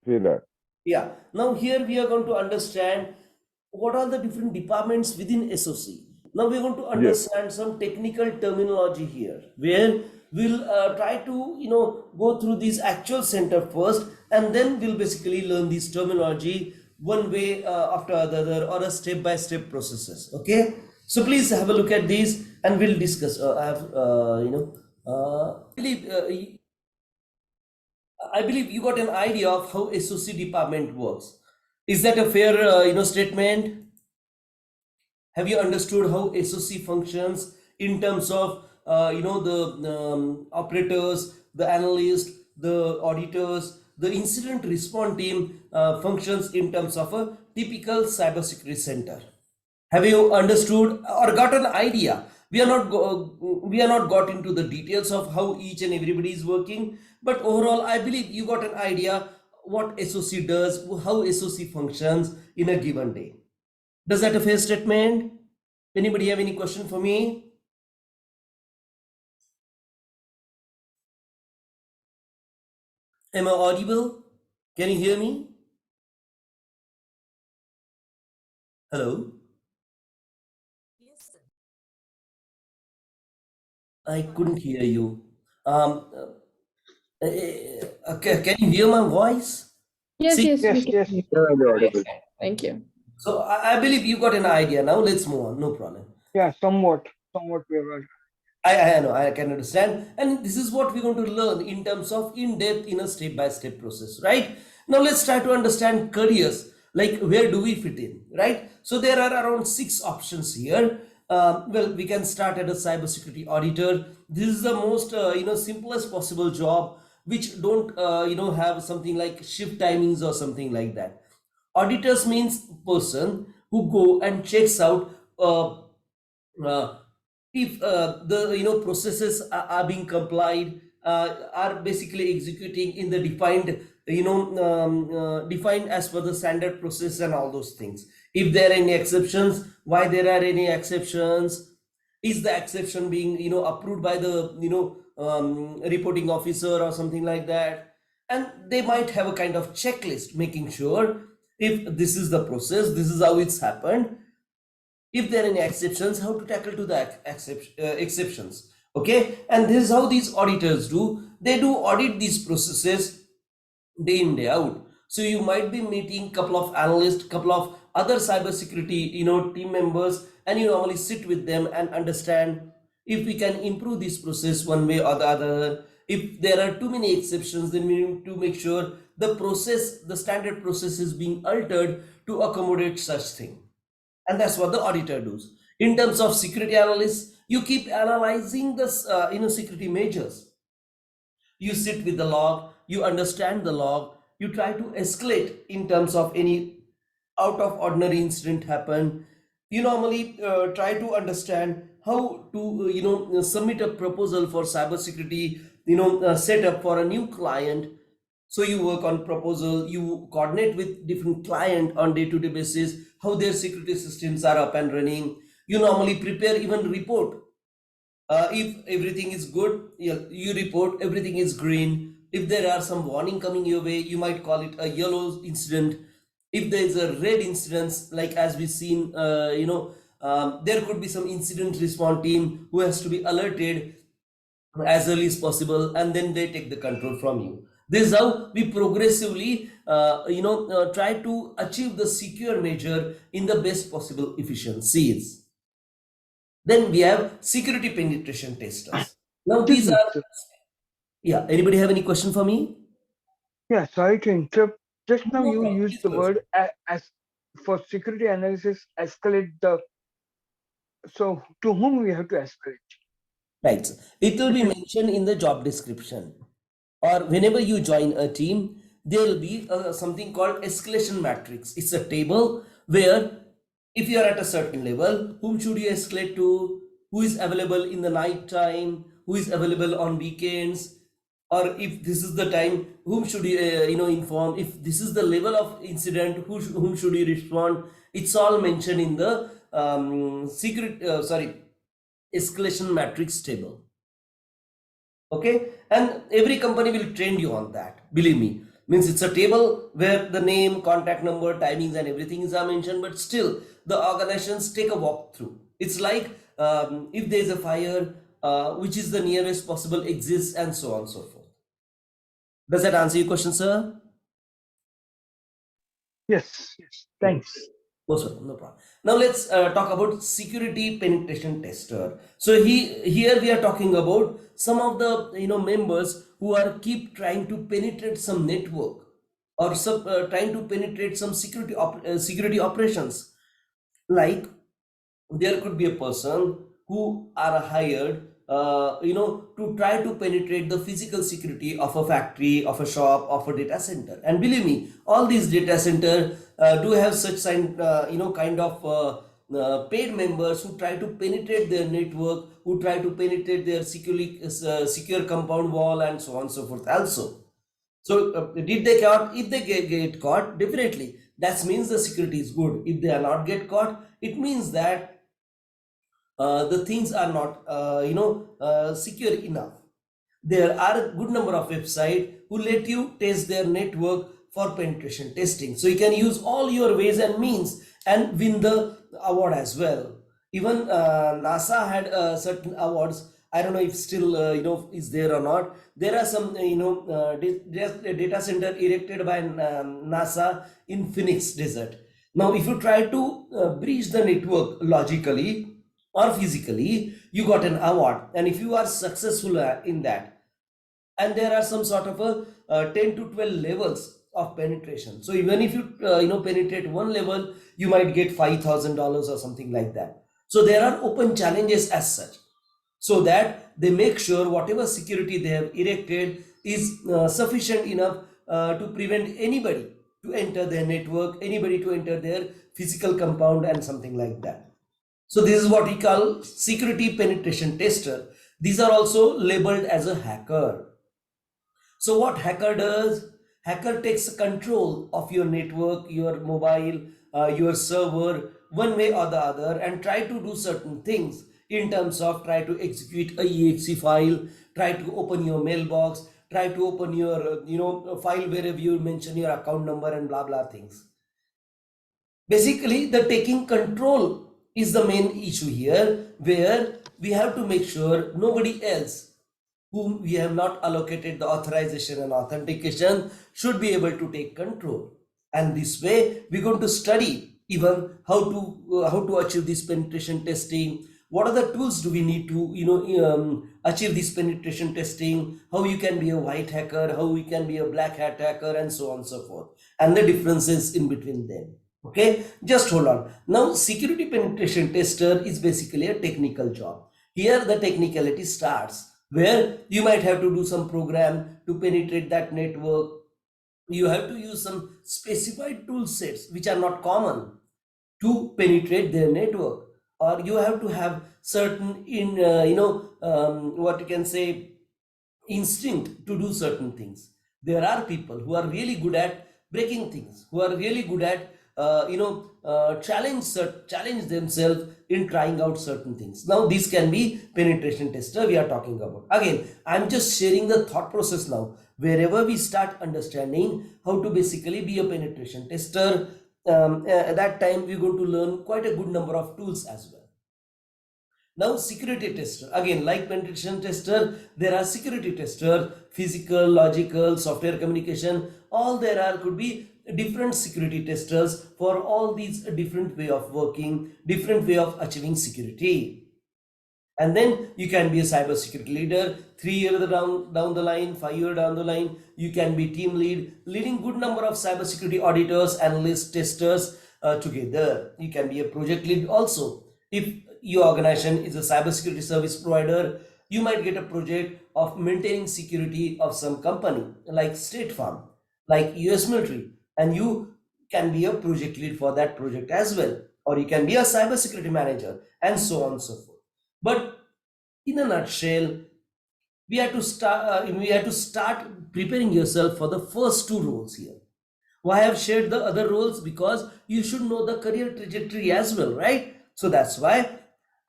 See that? Yeah. Now here we are going to understand what are the different departments within SOC. Now we're going to Yes. understand some technical terminology here, where we'll try to, go through this actual center first, and then we'll basically learn this terminology one way after other, or a step-by-step processes. Okay. So please have a look at these, and we'll discuss. I believe you got an idea of how SOC department works. Is that a fair, statement? Have you understood how SOC functions in terms of, the operators, the analyst, the auditors, the incident response team functions in terms of a typical cybersecurity center? Have you understood or got an idea? We are not got into the details of how each and everybody is working, but overall I believe you got an idea what SOC does, how SOC functions in a given day. Does that a fair statement? Anybody have any question for me? Am I audible? Can you hear me? Hello? I couldn't hear you. Um, can you hear my voice? Yes, See, yes, we Yes, can yes. hear you. Yeah, you're audible. Thank you. so I believe you got an idea now. Let's move on. No problem. Yeah, somewhat we were. I know, I can understand. And this is what we're going to learn in terms of in-depth in a step-by-step process, right? Now let's try to understand careers, like where do we fit in, right? So there are around 6 options here. Well, we can start at a cybersecurity auditor. This is the most, simplest possible job, which don't, have something like shift timings or something like that. Auditors means person who go and checks out uh, if the processes are being complied, are basically executing in the defined, defined as per the standard process and all those things. If there are any exceptions, why there are any exceptions, is the exception being approved by the reporting officer or something like that. And they might have a kind of checklist making sure if this is the process, this is how it's happened, if there are any exceptions, how to tackle to the exceptions. Okay, and this is how these auditors do. They do audit these processes day in day out. So you might be meeting couple of analysts, couple of other cybersecurity team members, and you normally sit with them and understand if we can improve this process one way or the other. If there are too many exceptions, then we need to make sure the process, the standard process, is being altered to accommodate such thing. And that's what the auditor does. In terms of security analysts, you keep analyzing the security measures. You sit with the log, you understand the log, you try to escalate in terms of any out of ordinary incident happen. You normally try to understand how to submit a proposal for cybersecurity setup for a new client. So you work on proposal, you coordinate with different client on day-to-day basis, how their security systems are up and running. You normally prepare even report. If everything is good, you report everything is green. If there are some warning coming your way, you might call it a yellow incident. If there is a red incident, like as we've seen, there could be some incident response team who has to be alerted as early as possible, and then they take the control from you. This is how we progressively try to achieve the secure measure in the best possible efficiencies. Then we have security penetration testers. Now these Excuse me, are, sir. yeah, anybody have any question for me? Yeah, sorry to interrupt. Just now No you problem, used please the go ahead. word as for security analysis, escalate the. So to whom we have to escalate? Right, it will If be you, mentioned in the job description, or whenever you join a team, there will be something called escalation matrix. It's a table where if you are at a certain level, whom should you escalate to, who is available in the night time, who is available on weekends, or if this is the time, whom should you inform? If this is the level of incident, whom should you respond? It's all mentioned in the escalation matrix table. Okay, and every company will train you on that, believe me. Means it's a table where the name, contact number, timings and everything is mentioned, but still the organizations take a walk through. It's like if there is a fire, which is the nearest possible exit, and so on and so forth. Does that answer your question, sir? Yes, yes. Thanks. No, sir, no problem. Now let's talk about security penetration tester. So here we are talking about some of the members who are keep trying to penetrate some network, or trying to penetrate some security operations. Like there could be a person who are hired to try to penetrate the physical security of a factory, of a shop, of a data center. And believe me, all these data center do have such kind of paid members who try to penetrate their network, who try to penetrate their secure compound wall, and so on and so forth also. So did they caught? If they get caught, definitely that means the security is good. If they are not get caught, it means that the things are not secure enough. There are a good number of websites who let you test their network for penetration testing, so you can use all your ways and means and win the award as well. Even NASA had certain awards. I don't know if still is there or not. There are some data center erected by NASA in Phoenix Desert. Now if you try to breach the network logically or physically, you got an award. And if you are successful in that, and there are some sort of a 10 to 12 levels of penetration. So even if you penetrate one level, you might get $5,000 or something like that. So there are open challenges as such, so that they make sure whatever security they have erected is sufficient enough to prevent anybody to enter their network, anybody to enter their physical compound, and something like that. So this is what we call security penetration tester. These are also labeled as a hacker. So what hacker does? Hacker takes control of your network, your mobile, your server, one way or the other, and try to do certain things in terms of try to execute a exe file, try to open your mailbox, try to open your file wherever you mention your account number and blah blah things. Basically, the taking control is the main issue here, where we have to make sure nobody else whom we have not allocated the authorization and authentication should be able to take control. And this way we're going to study even how to achieve this penetration testing. What are the tools do we need to achieve this penetration testing? How you can be a white hacker, how we can be a black hat hacker, and so on and so forth, and the differences in between them. Okay, just hold on. Now security penetration tester is basically a technical job. Here the technicality starts, where you might have to do some program to penetrate that network. You have to use some specified tool sets which are not common to penetrate their network, or you have to have certain what you can say, instinct to do certain things. There are people who are really good at breaking things, who are really good at challenge themselves in trying out certain things. Now this can be penetration tester we are talking about. Again, I'm just sharing the thought process now. Wherever we start understanding how to basically be a penetration tester, at that time we're going to learn quite a good number of tools as well. Now security tester, again, like penetration tester, there are security tester, physical, logical, software communication, all there are could be different security testers for all these different way of working, different way of achieving security. And then you can be a cyber security leader 3 years down the line, 5 years down the line. You can be team lead, leading good number of cyber security auditors, analysts, testers together. You can be a project lead also. If your organization is a cyber security service provider, you might get a project of maintaining security of some company like State Farm, like US military, and you can be a project lead for that project as well, or you can be a cyber security manager, and so on and so forth. But in a nutshell, we have to start preparing yourself for the first two roles here. Why I have shared the other roles? Because you should know the career trajectory as well, right? So that's why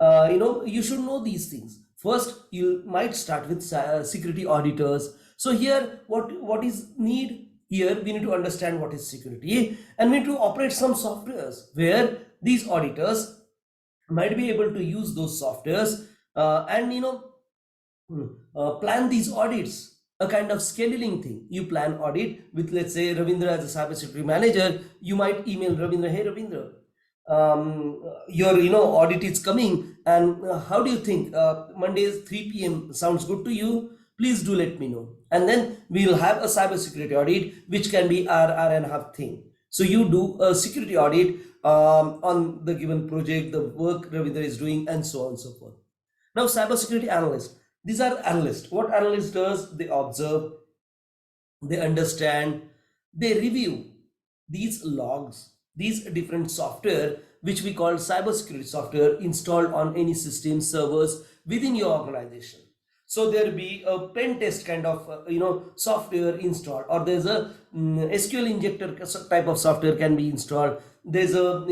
you should know these things. First, you might start with security auditors. So here, what is need here? We need to understand what is security, and we need to operate some softwares where these auditors might be able to use those softwares and plan these audits, a kind of scheduling thing. You plan audit with, let's say, Ravindra as a cybersecurity manager. You might email Ravindra, hey Ravindra, your audit is coming, and how do you think Mondays 3 p.m. sounds good to you? Please do let me know. And then we'll have a cybersecurity audit, which can be hour and a half thing. So you do a security audit on the given project, the work Ravindra is doing, and so on and so forth. Now, cybersecurity analyst. These are analysts. What analyst does? They observe, they understand, they review these logs, these different software, which we call cybersecurity software installed on any system servers within your organization. So there be a pen test kind of software installed, or there's a SQL injector type of software can be installed. There's a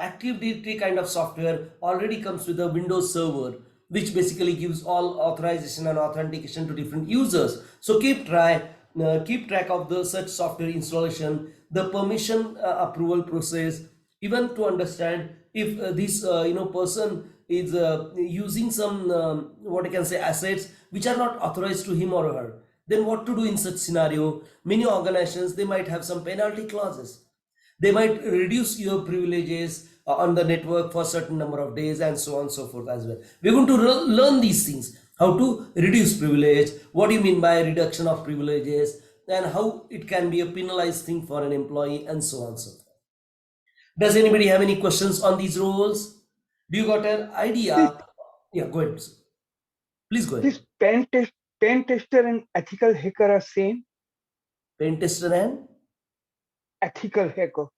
Active Directory kind of software already comes with a Windows server, which basically gives all authorization and authentication to different users. So keep track of the such software installation, the permission approval process, even to understand if this person is using some what I can say assets which are not authorized to him or her. Then what to do in such scenario? Many organizations, they might have some penalty clauses. They might reduce your privileges on the network for a certain number of days, and so on and so forth as well. We're going to learn these things, how to reduce privilege, what do you mean by reduction of privileges, and how it can be a penalized thing for an employee, and so on and so forth. Does anybody have any questions on these roles? Do you got an idea? Yeah, go ahead. Please go ahead. This pen tester and ethical hacker are same. Pen tester and Ethical hacker.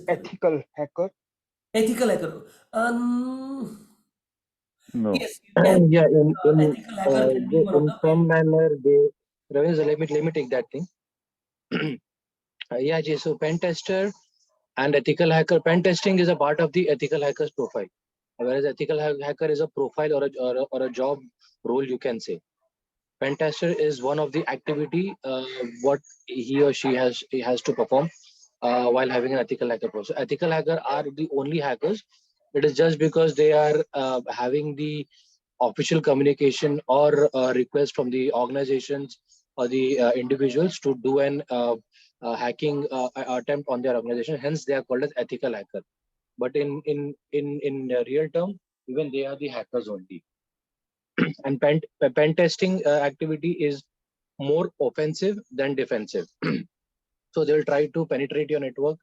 Ethical hacker. Ethical hacker. No. Yes, you can. Yeah, Ethical hacker can be one of in the some manner, Ravinder, let me take that thing. Yeah, Jay, so pen tester and ethical hacker. Pen testing is a part of the ethical hacker's profile, whereas ethical hacker is a profile or a job role, you can say. Pen tester is one of the activity what he or she has to perform while having an ethical hacker process. Ethical hacker are the only hackers. It is just because they are having the official communication or request from the organizations or the individuals to do an hacking attempt on their organization. Hence, they are called as ethical hacker. But in real term, even they are the hackers only. And pen testing activity is more offensive than defensive. So they'll try to penetrate your network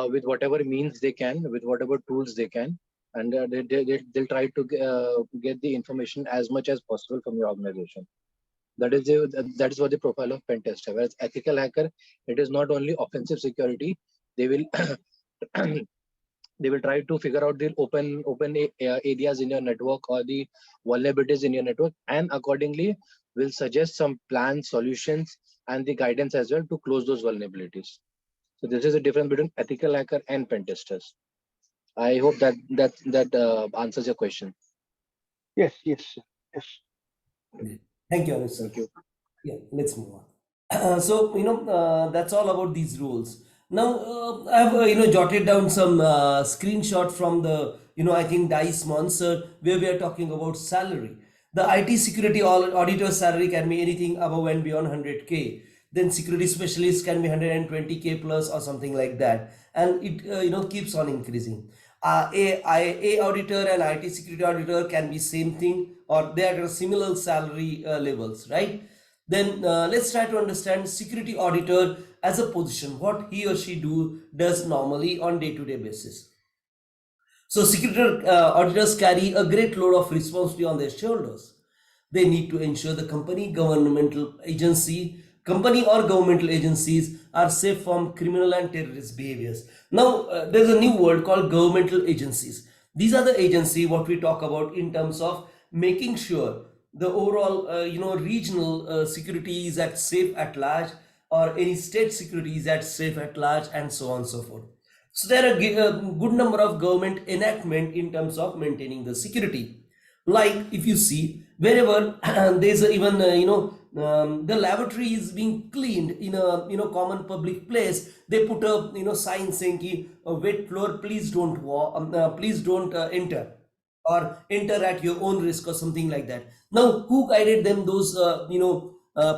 with whatever means they can, with whatever tools they can, and they'll try to get the information as much as possible from your organization. That is what the profile of pen tester. Whereas ethical hacker, it is not only offensive security. They will they will try to figure out the open areas in your network or the vulnerabilities in your network, and accordingly will suggest some plans, solutions, and the guidance as well to close those vulnerabilities. So this is the difference between ethical hacker and pen testers. I hope that answers your question. Yes. Thank you, Anuj. Thank you. Yeah, let's move on. So that's all about these rules. Now I've jotted down some screenshot from the I think Dice Monster, where we are talking about salary. The IT security auditor salary can be anything above and beyond 100K. Then security specialist can be 120K plus or something like that, and it keeps on increasing. A auditor and IT security auditor can be same thing, or they are similar salary levels, right? Then let's try to understand security auditor as a position, what he or she does normally on day-to-day basis. So security auditors carry a great load of responsibility on their shoulders. They need to ensure the company or governmental agencies are safe from criminal and terrorist behaviors. Now, there's a new word called governmental agencies. These are the agency what we talk about in terms of making sure the overall regional security is at safe at large, or any state security is at safe at large, and so on and so forth. So there are a good number of government enactment in terms of maintaining the security. Like if you see wherever there's even the lavatory is being cleaned in a common public place, they put a sign saying ki, wet floor, please don't please don't enter, or enter at your own risk, or something like that. Now who guided them those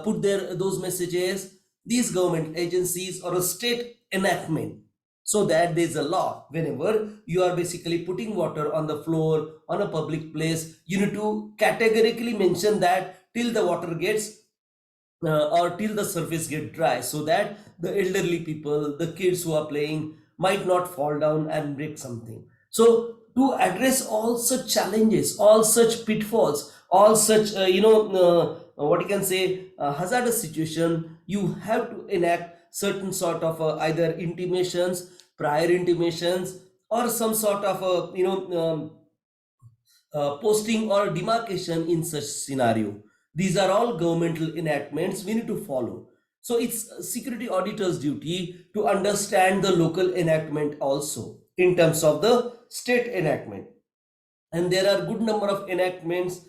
put their those messages? These government agencies or a state enactment, so that there's a law. Whenever you are basically putting water on the floor on a public place, you need to categorically mention that till the water gets or till the surface get dry, so that the elderly people, the kids who are playing, might not fall down and break something. So to address all such challenges, all such pitfalls, all such what you can say hazardous situation, you have to enact certain sort of either intimations, prior intimations, or some sort of posting or demarcation in such scenario. These are all governmental enactments we need to follow. So it's security auditor's duty to understand the local enactment also in terms of the state enactment. And there are good number of enactments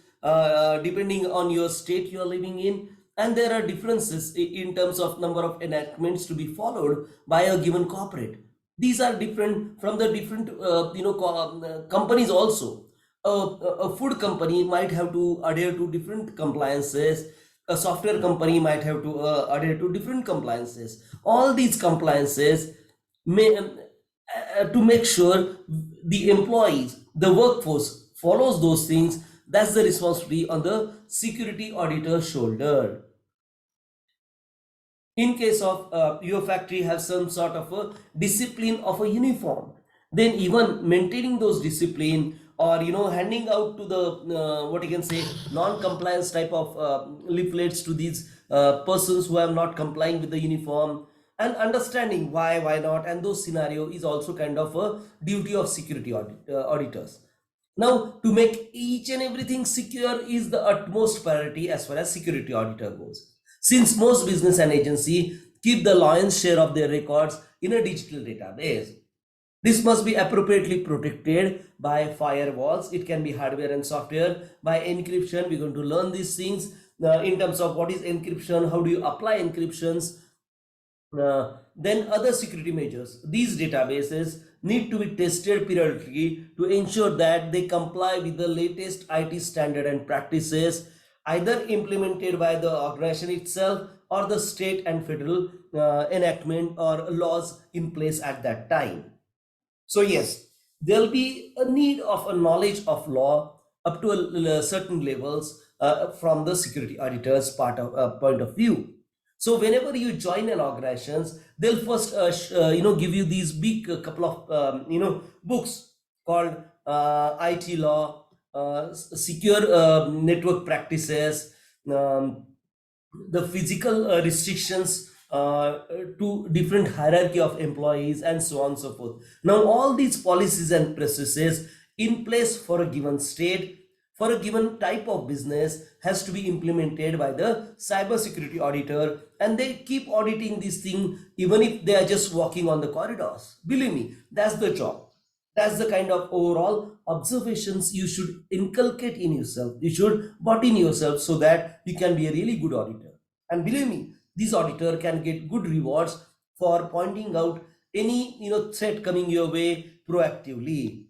depending on your state you are living in, and there are differences in terms of number of enactments to be followed by a given corporate. These are different from the different companies also. A food company might have to adhere to different compliances. A software company might have to adhere to different compliances. All these compliances may to make sure the employees, the workforce follows those things. That's the responsibility on the security auditor's shoulder. In case of your factory has some sort of a discipline of a uniform, then even maintaining those discipline, or handing out to the what you can say non-compliance type of leaflets to these persons who are not complying with the uniform, and understanding why not, and those scenario is also kind of a duty of security auditors. Now, to make each and everything secure is the utmost priority as far as security auditor goes. Since most business and agency keep the lion's share of their records in a digital database, this must be appropriately protected by firewalls. It can be hardware and software. By encryption, we're going to learn these things in terms of what is encryption, how do you apply encryptions, then other security measures. These databases need to be tested periodically to ensure that they comply with the latest IT standard and practices, either implemented by the organization itself or the state and federal enactment or laws in place at that time. So yes, there'll be a need of a knowledge of law up to a certain levels from the security auditor's point of view. So whenever you join an organizations, they'll first give you these big couple of books called IT law, secure network practices, the physical restrictions to different hierarchy of employees, and so on and so forth. Now all these policies and processes in place for a given state, for a given type of business, has to be implemented by the cyber security auditor, and they keep auditing this thing even if they are just walking on the corridors. Believe me, that's the job. That's the kind of overall observations you should inculcate in yourself. You should put in yourself so that you can be a really good auditor. And believe me, this auditor can get good rewards for pointing out any threat coming your way proactively.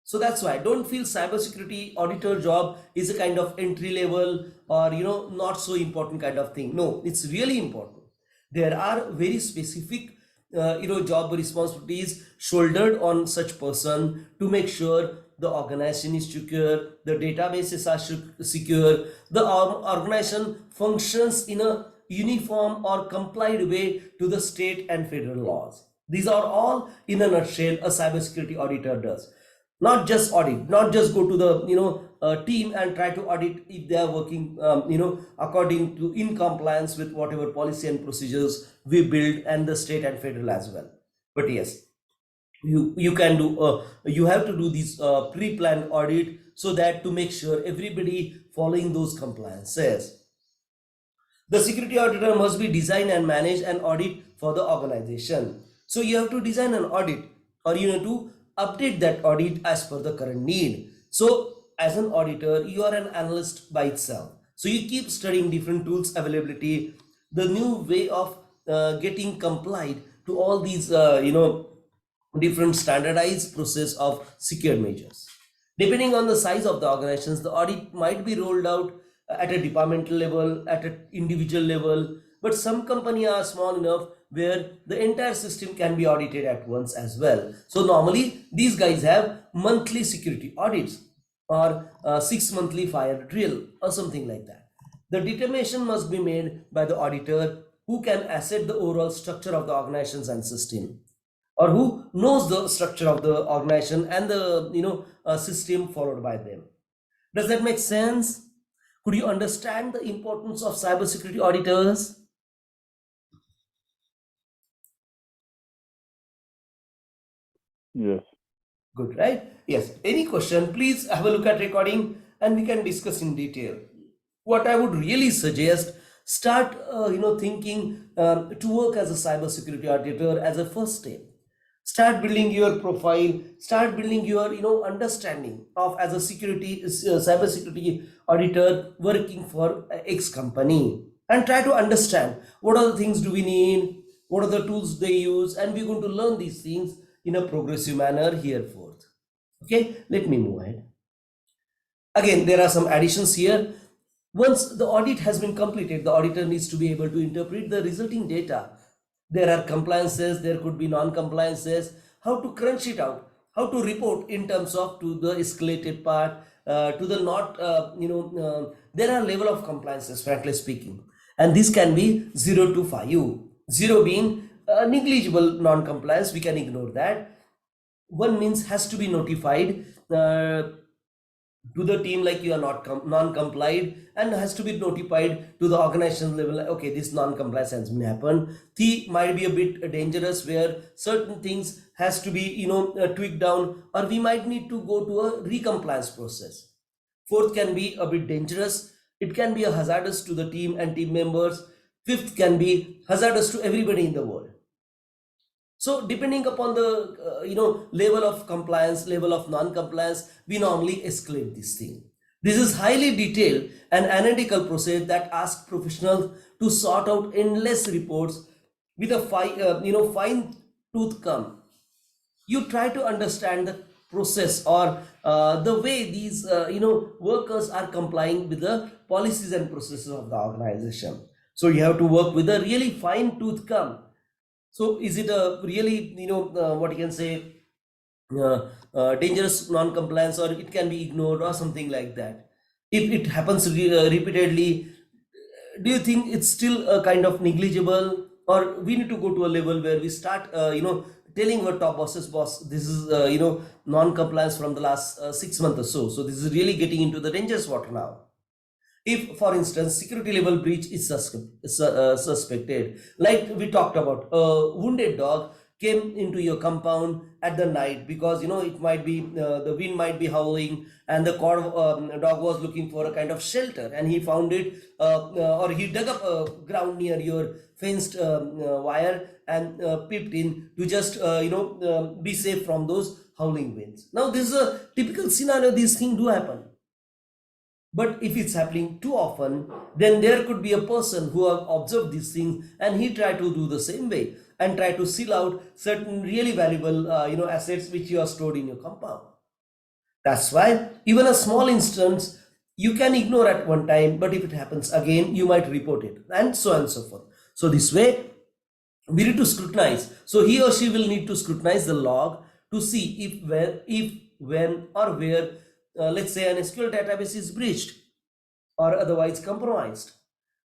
So that's why don't feel cybersecurity auditor job is a kind of entry level or not so important kind of thing. No, it's really important. There are very specific job responsibilities shouldered on such person to make sure the organization is secure, the databases are secure, the organization functions in a uniform or complied way to the state and federal laws. These are all in a nutshell a cybersecurity auditor does. Not just audit, not just go to the team and try to audit if they are working according to in compliance with whatever policy and procedures we build, and the state and federal as well. But yes, you can do you have to do this pre-planned audit so that to make sure everybody following those compliances. The security auditor must be design and manage an audit for the organization. So you have to design an audit, or you have to update that audit as per the current need. So as an auditor, you are an analyst by itself. So you keep studying different tools availability, the new way of getting complied to all these, different standardized process of secure measures. Depending on the size of the organizations, the audit might be rolled out at a departmental level, at an individual level, but some companies are small enough where the entire system can be audited at once as well. So normally these guys have monthly security audits or 6 monthly fire drill or something like that. The determination must be made by the auditor who can assess the overall structure of the organizations and system, or who knows the structure of the organization and the system followed by them. Does that make sense? Could you understand the importance of cybersecurity auditors? Yes. Good, right? Yes. Any question, please have a look at recording and we can discuss in detail. What I would really suggest, start thinking to work as a cybersecurity auditor as a first step. Start building your profile, start building your understanding of as a cyber security auditor working for X company, and try to understand what are the things do we need, what are the tools they use, and we're going to learn these things in a progressive manner here forth. Okay, let me move ahead. Again, there are some additions here. Once the audit has been completed, the auditor needs to be able to interpret the resulting data. There are compliances, there could be non-compliances, how to crunch it out, how to report in terms of to the escalated part, to the not, there are level of compliances, frankly speaking. And this can be 0 to 5. 0 being negligible non-compliance, we can ignore that. 1 means has to be notified to the team like you are not non-complied, and has to be notified to the organization level, okay, this non-compliance has been happened. The might be a bit dangerous where certain things has to be tweaked down, or we might need to go to a re-compliance process. 4th can be a bit dangerous, it can be a hazardous to the team and team members. 5th can be hazardous to everybody in the world. So depending upon the level of compliance, level of non-compliance, we normally escalate this thing. This is highly detailed and analytical process that asks professionals to sort out endless reports with a fine tooth comb. You try to understand the process, or the way these workers are complying with the policies and processes of the organization. So you have to work with a really fine tooth comb. So is it a really, what you can say, dangerous non-compliance, or it can be ignored or something like that? If it happens repeatedly, do you think it's still a kind of negligible, or we need to go to a level where we start, telling our top bosses, boss, this is, non-compliance from the last 6 months or so. So this is really getting into the dangerous water now. If, for instance, security level breach is suspected, like we talked about, a wounded dog came into your compound at the night because it might be the wind might be howling, and the dog was looking for a kind of shelter, and he found it, or he dug up a ground near your fenced wire and peeped in to just be safe from those howling winds. Now this is a typical scenario, these things do happen. But if it's happening too often, then there could be a person who have observed these things and he tried to do the same way and try to seal out certain really valuable assets which you are stored in your compound. That's why even a small instance you can ignore at one time, but if it happens again, you might report it, and so on and so forth. So this way we need to scrutinize. So he or she will need to scrutinize the log to see if, where, if, when, or where let's say an SQL database is breached or otherwise compromised.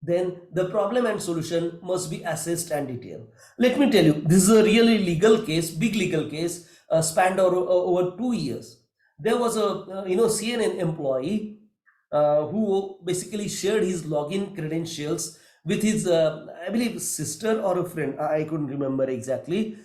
Then the problem and solution must be assessed and detailed. Let me tell you, this is a really legal case, big legal case, spanned over 2 years. There was a CNN employee who basically shared his login credentials with his, I believe, sister or a friend. I couldn't remember exactly.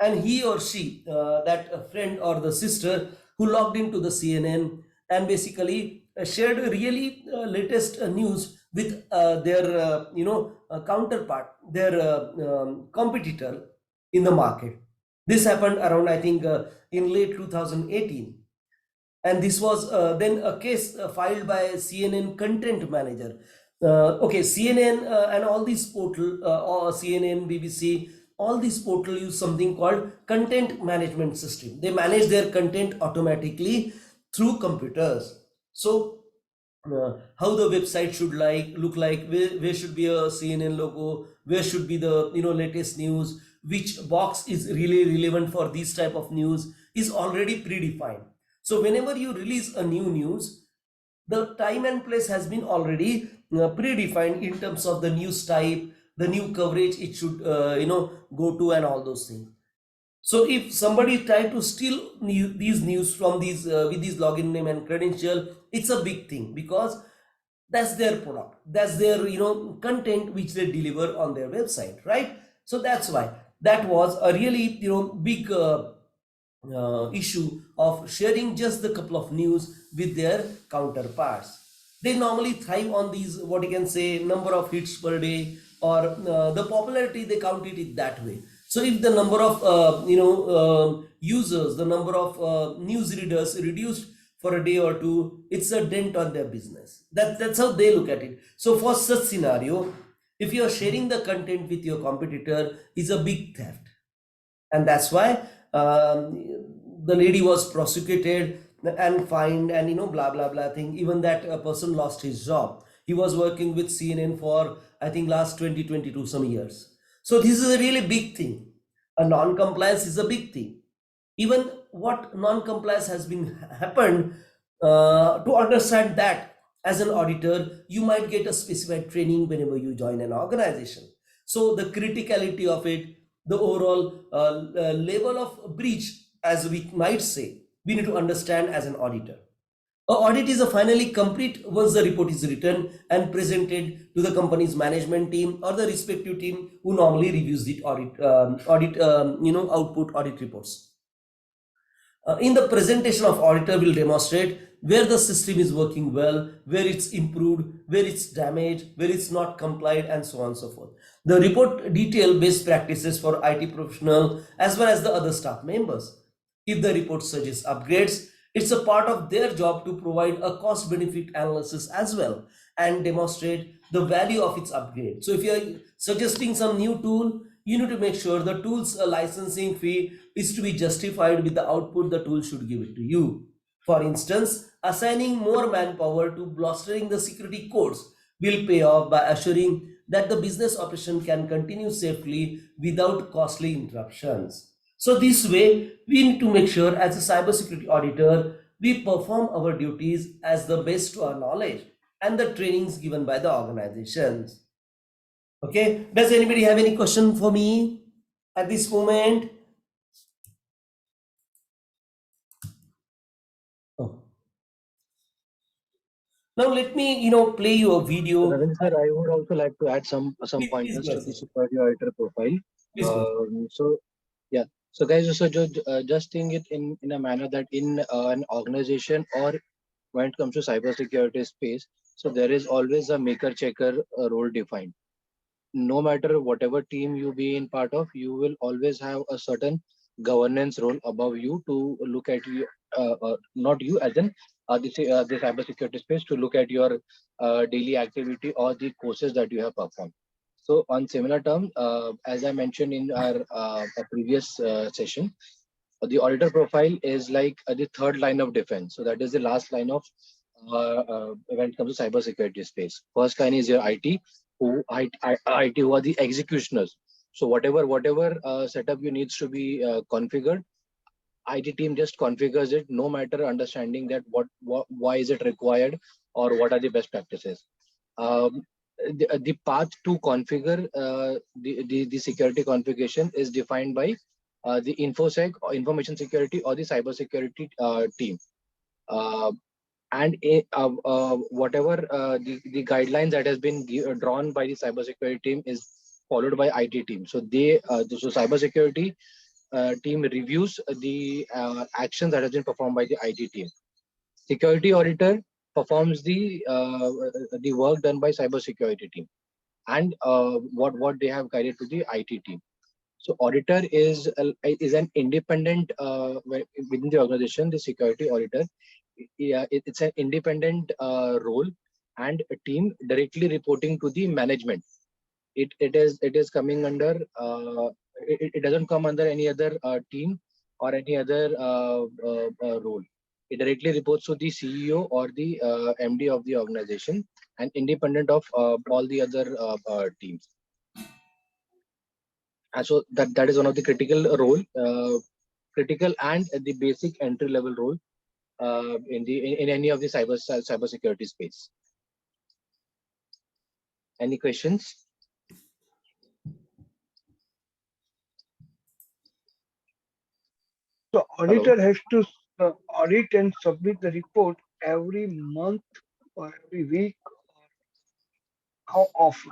And he or she, that friend or the sister who logged into the CNN, and basically shared really latest news with their counterpart, their competitor in the market. This happened around, I think, in late 2018. And this was then a case filed by CNN content manager. Okay, CNN and all these portal, or CNN, BBC, all these portal use something called content management system. They manage their content automatically through computers. So how the website should look like, where should be a CNN logo, where should be the latest news, which box is really relevant for this type of news is already predefined. So whenever you release a new news, the time and place has been already predefined in terms of the news type, the new coverage it should go to, and all those things. So if somebody try to steal these news from these with these login name and credential, it's a big thing, because that's their product, that's their content which they deliver on their website, right? So that's why that was a really big issue of sharing just the couple of news with their counterparts. They normally thrive on these, what you can say, number of hits per day, or the popularity, they count it that way. So if the number of users, the number of news readers reduced for a day or two, it's a dent on their business. That's how they look at it. So for such scenario, if you are sharing the content with your competitor, is a big theft. And that's why the lady was prosecuted and fined, and blah blah blah thing. Even that person lost his job. He was working with CNN for, I think, last 2022 some years. So this is a really big thing. A non-compliance is a big thing. Even what non-compliance has been happened, to understand that, as an auditor you might get a specified training whenever you join an organization. So the criticality of it, the overall level of breach, as we might say, we need to understand as an auditor. An audit is a finally complete once the report is written and presented to the company's management team or the respective team who normally reviews the output audit reports. In the presentation of auditor will demonstrate where the system is working well, where it's improved, where it's damaged, where it's not complied, and so on and so forth. The report detail best practices for IT professional as well as the other staff members. If the report suggests upgrades, it's a part of their job to provide a cost benefit analysis as well and demonstrate the value of its upgrade. So if you're suggesting some new tool, you need to make sure the tool's licensing fee is to be justified with the output the tool should give it to you. For instance, assigning more manpower to bolstering the security codes will pay off by assuring that the business operation can continue safely without costly interruptions. So this way, we need to make sure as a cybersecurity auditor, we perform our duties as the best to our knowledge and the trainings given by the organizations. Okay, does anybody have any question for me at this moment? Oh. Now let me, play you a video. Ravindra sir, I would also like to add some Please pointers go to ahead, the sir. security auditor profile. Please go. So yeah, so guys, so just think it in a manner that in an organization or when it comes to cybersecurity space, so there is always a maker checker role defined. No matter whatever team you be in part of, you will always have a certain governance role above you to look at you, not you as in the cybersecurity space, to look at your daily activity or the courses that you have performed. So on similar terms, as I mentioned in our previous session, the auditor profile is like the third line of defense. So that is the last line of when it comes to cybersecurity space. First line is your IT, IT who are the executioners. So whatever setup you needs to be configured, IT team just configures it, no matter understanding that why is it required or what are the best practices. Um, the path to configure the security configuration is defined by the infosec or information security or the cyber security team. Uh, and whatever the guidelines that has been drawn by the cybersecurity team is followed by IT team. So so cybersecurity team reviews the actions that has been performed by the IT team. Security auditor performs the work done by cyber security team, and what they have guided to the IT team. So auditor is an independent within the organization. The security auditor, yeah, it's an independent role and a team directly reporting to the management. It is coming under it doesn't come under any other team or any other role. It directly reports to the CEO or the MD of the organization, and independent of all the other teams. And so that is one of the critical role, critical and the basic entry level role in any of the cyber security space. Any questions? So auditor has to audit and submit the report every month or every week. How often?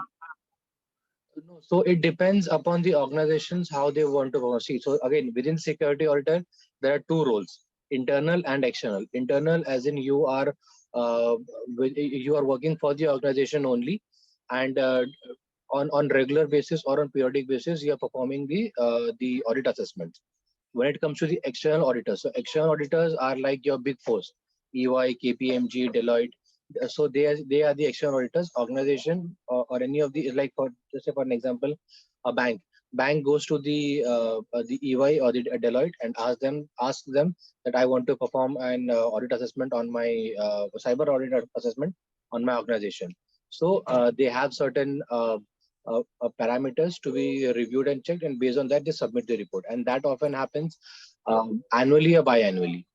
No, so it depends upon the organizations how they want to proceed. So again, within security auditor, there are two roles: internal and external. Internal, as in you are working for the organization only, and on regular basis or on periodic basis, you are performing the audit assessment. When it comes to the external auditors, so external auditors are like your big fours: EY, KPMG, Deloitte. So they are the external auditors. Organization or any of the, like, for just say for an example, a bank goes to the EY or the Deloitte and asks them that I want to perform an audit assessment on my cyber audit assessment on my organization. So they have certain parameters to be reviewed and checked, and based on that they submit the report, and that often happens annually or biannually.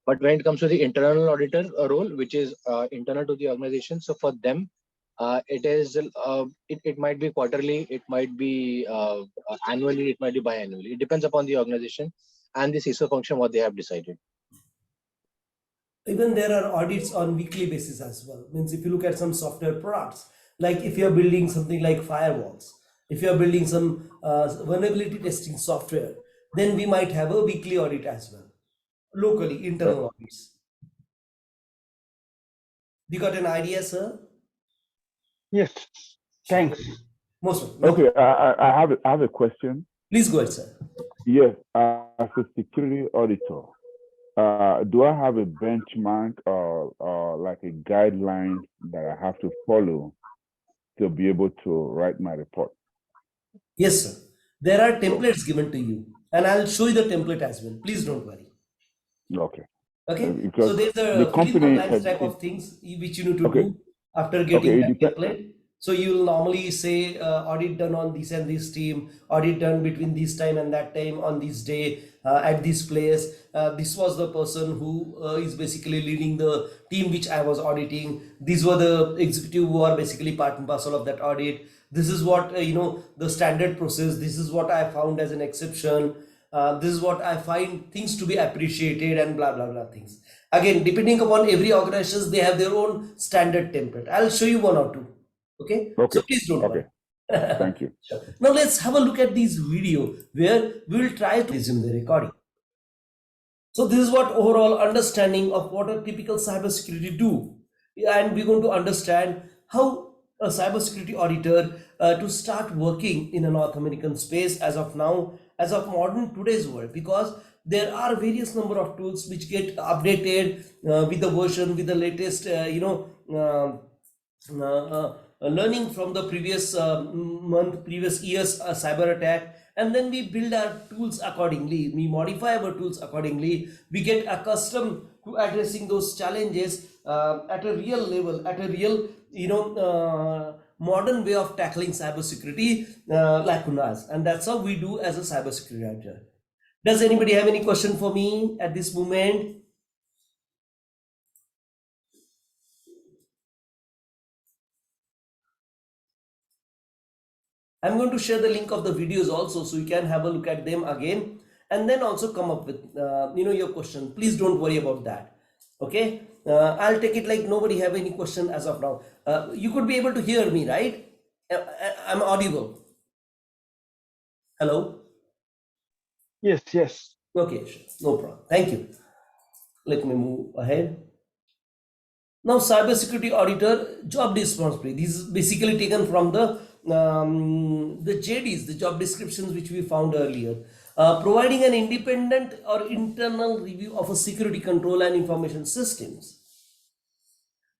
But when it comes to the internal auditor role, which is internal to the organization, so for them it might be quarterly, it might be annually, it might be biannually. It depends upon the organization and the CISO function what they have decided. Even there are audits on weekly basis as well. Means if you look at some software products, like if you're building something like firewalls, if you're building some vulnerability testing software, then we might have a weekly audit as well, locally, internal audits. You got an idea, sir? Yes. Thanks. Most of no. Okay, I have a question. Please go ahead, sir. Yes, as a security auditor, do I have a benchmark or like a guideline that I have to follow to be able to write my report? Yes, sir. There are templates given to you, and I'll show you the template as well. Please don't worry. Okay. Okay. Because So there's the a field company compliance type of things which you need to okay. do after getting Okay, that template. So you'll normally say audit done on this and this team, audit done between this time and that time on this day at this place. This was the person who is basically leading the team which I was auditing. These were the executive who are basically part and parcel of that audit. This is what the standard process. This is what I found as an exception. This is what I find things to be appreciated, and blah blah blah things. Again, depending upon every organizations, they have their own standard template. I'll show you one or two. Okay. Okay. So please don't worry. Thank you. Sure. Now let's have a look at this video where we will try to resume the recording. So this is what overall understanding of what a typical cybersecurity do, and we're going to understand how a cybersecurity auditor to start working in a North American space as of now, as of modern today's world, because there are various number of tools which get updated with the version, with the latest learning from the previous month, previous year's cyber attack, and then we build our tools accordingly, we modify our tools accordingly, we get accustomed to addressing those challenges at a real level, at a real modern way of tackling cybersecurity lacunas, and that's how we do as a cybersecurity auditor. Does anybody have any question for me at this moment? I'm going to share the link of the videos also, so you can have a look at them again, and then also come up with your question. Please don't worry about that. Okay, I'll take it like nobody have any question as of now. You could be able to hear me, right? I'm audible. Hello. Yes. Okay, sure. No problem. Thank you. Let me move ahead. Now, cybersecurity auditor job responsibility. This is basically taken from the JDs, the job descriptions which we found earlier. Providing an independent or internal review of a security control and information systems.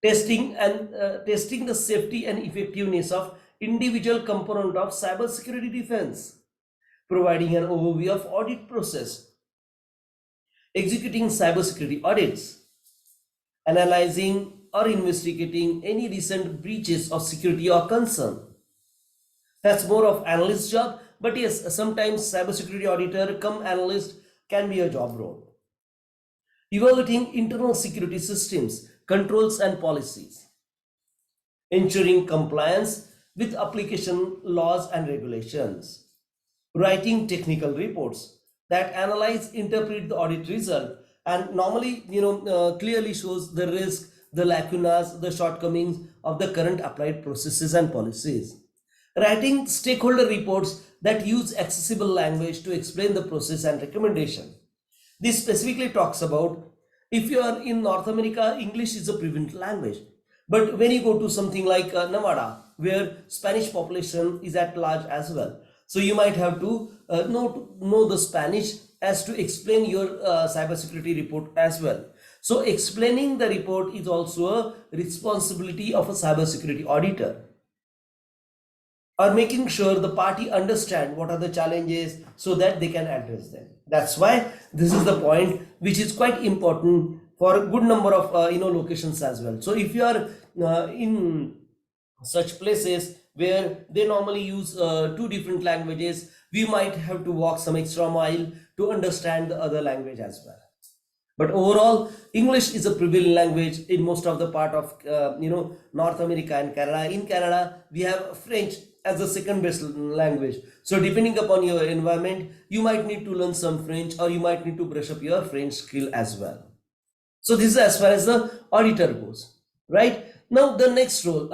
Testing the safety and effectiveness of individual component of cybersecurity defense. Providing an overview of audit process. Executing cybersecurity audits. Analyzing or investigating any recent breaches of security or concern. That's more of analyst job, but yes, sometimes cybersecurity auditor come analyst can be a job role. Evaluating internal security systems, controls and policies. Ensuring compliance with application laws and regulations. Writing technical reports that analyze, interpret the audit result, and normally clearly shows the risk, the lacunas, the shortcomings of the current applied processes and policies. Writing stakeholder reports that use accessible language to explain the process and recommendation. This specifically talks about if you are in North America, English is a prevalent language. But when you go to something like Nevada, where Spanish population is at large as well, so you might have to know the Spanish as to explain your cybersecurity report as well. So explaining the report is also a responsibility of a cybersecurity auditor. Or making sure the party understand what are the challenges so that they can address them. That's why this is the point which is quite important for a good number of locations as well. So if you are in such places where they normally use two different languages, we might have to walk some extra mile to understand the other language as well. But overall, English is a prevalent language in most of the part of North America and Canada. In Canada, we have French as the second best language. So depending upon your environment, you might need to learn some French, or you might need to brush up your French skill as well. So this is as far as the auditor goes, right? Now the next role.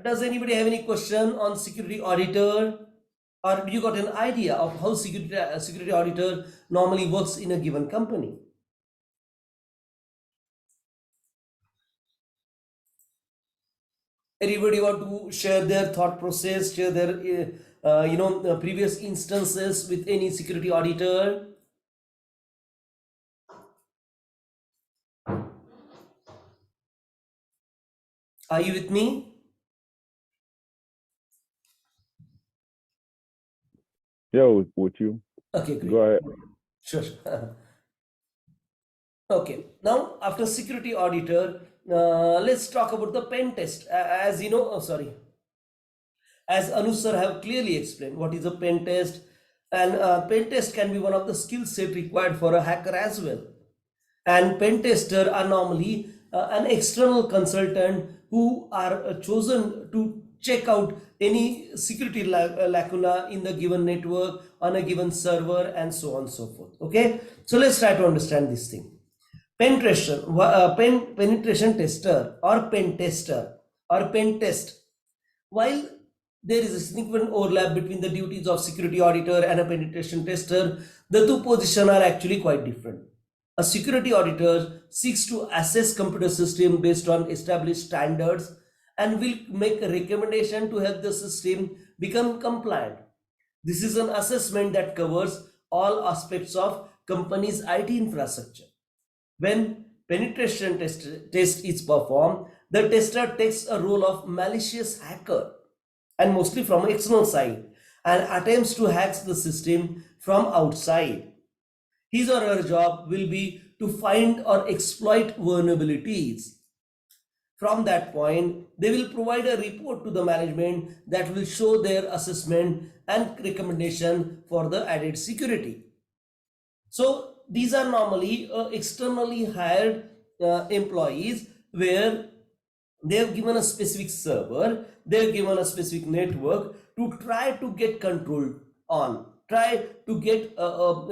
Does anybody have any question on security auditor, or you got an idea of how security auditor normally works in a given company? Everybody want to share their thought process, share their previous instances with any security auditor? Are you with me? Yeah, with you. Okay, great. Go ahead. Sure. Okay, now after security auditor, let's talk about the pen test. As you know, as Anuj sir have clearly explained what is a pen test, and pen test can be one of the skill set required for a hacker as well. And pen tester are normally an external consultant who are chosen to check out any security lacuna in the given network, on a given server, and so on and so forth. Okay, so let's try to understand this thing. Penetration tester or pen tester or pen test. While there is a significant overlap between the duties of security auditor and a penetration tester, the two positions are actually quite different. A security auditor seeks to assess computer system based on established standards and will make a recommendation to help the system become compliant. This is an assessment that covers all aspects of company's IT infrastructure. When penetration test is performed, the tester takes a role of malicious hacker, and mostly from external side, and attempts to hack the system from outside. His or her job will be to find or exploit vulnerabilities. From that point, they will provide a report to the management that will show their assessment and recommendation for the added security. So these are normally externally hired employees, where they have given a specific server, they have given a specific network to try to get control on, try to get hold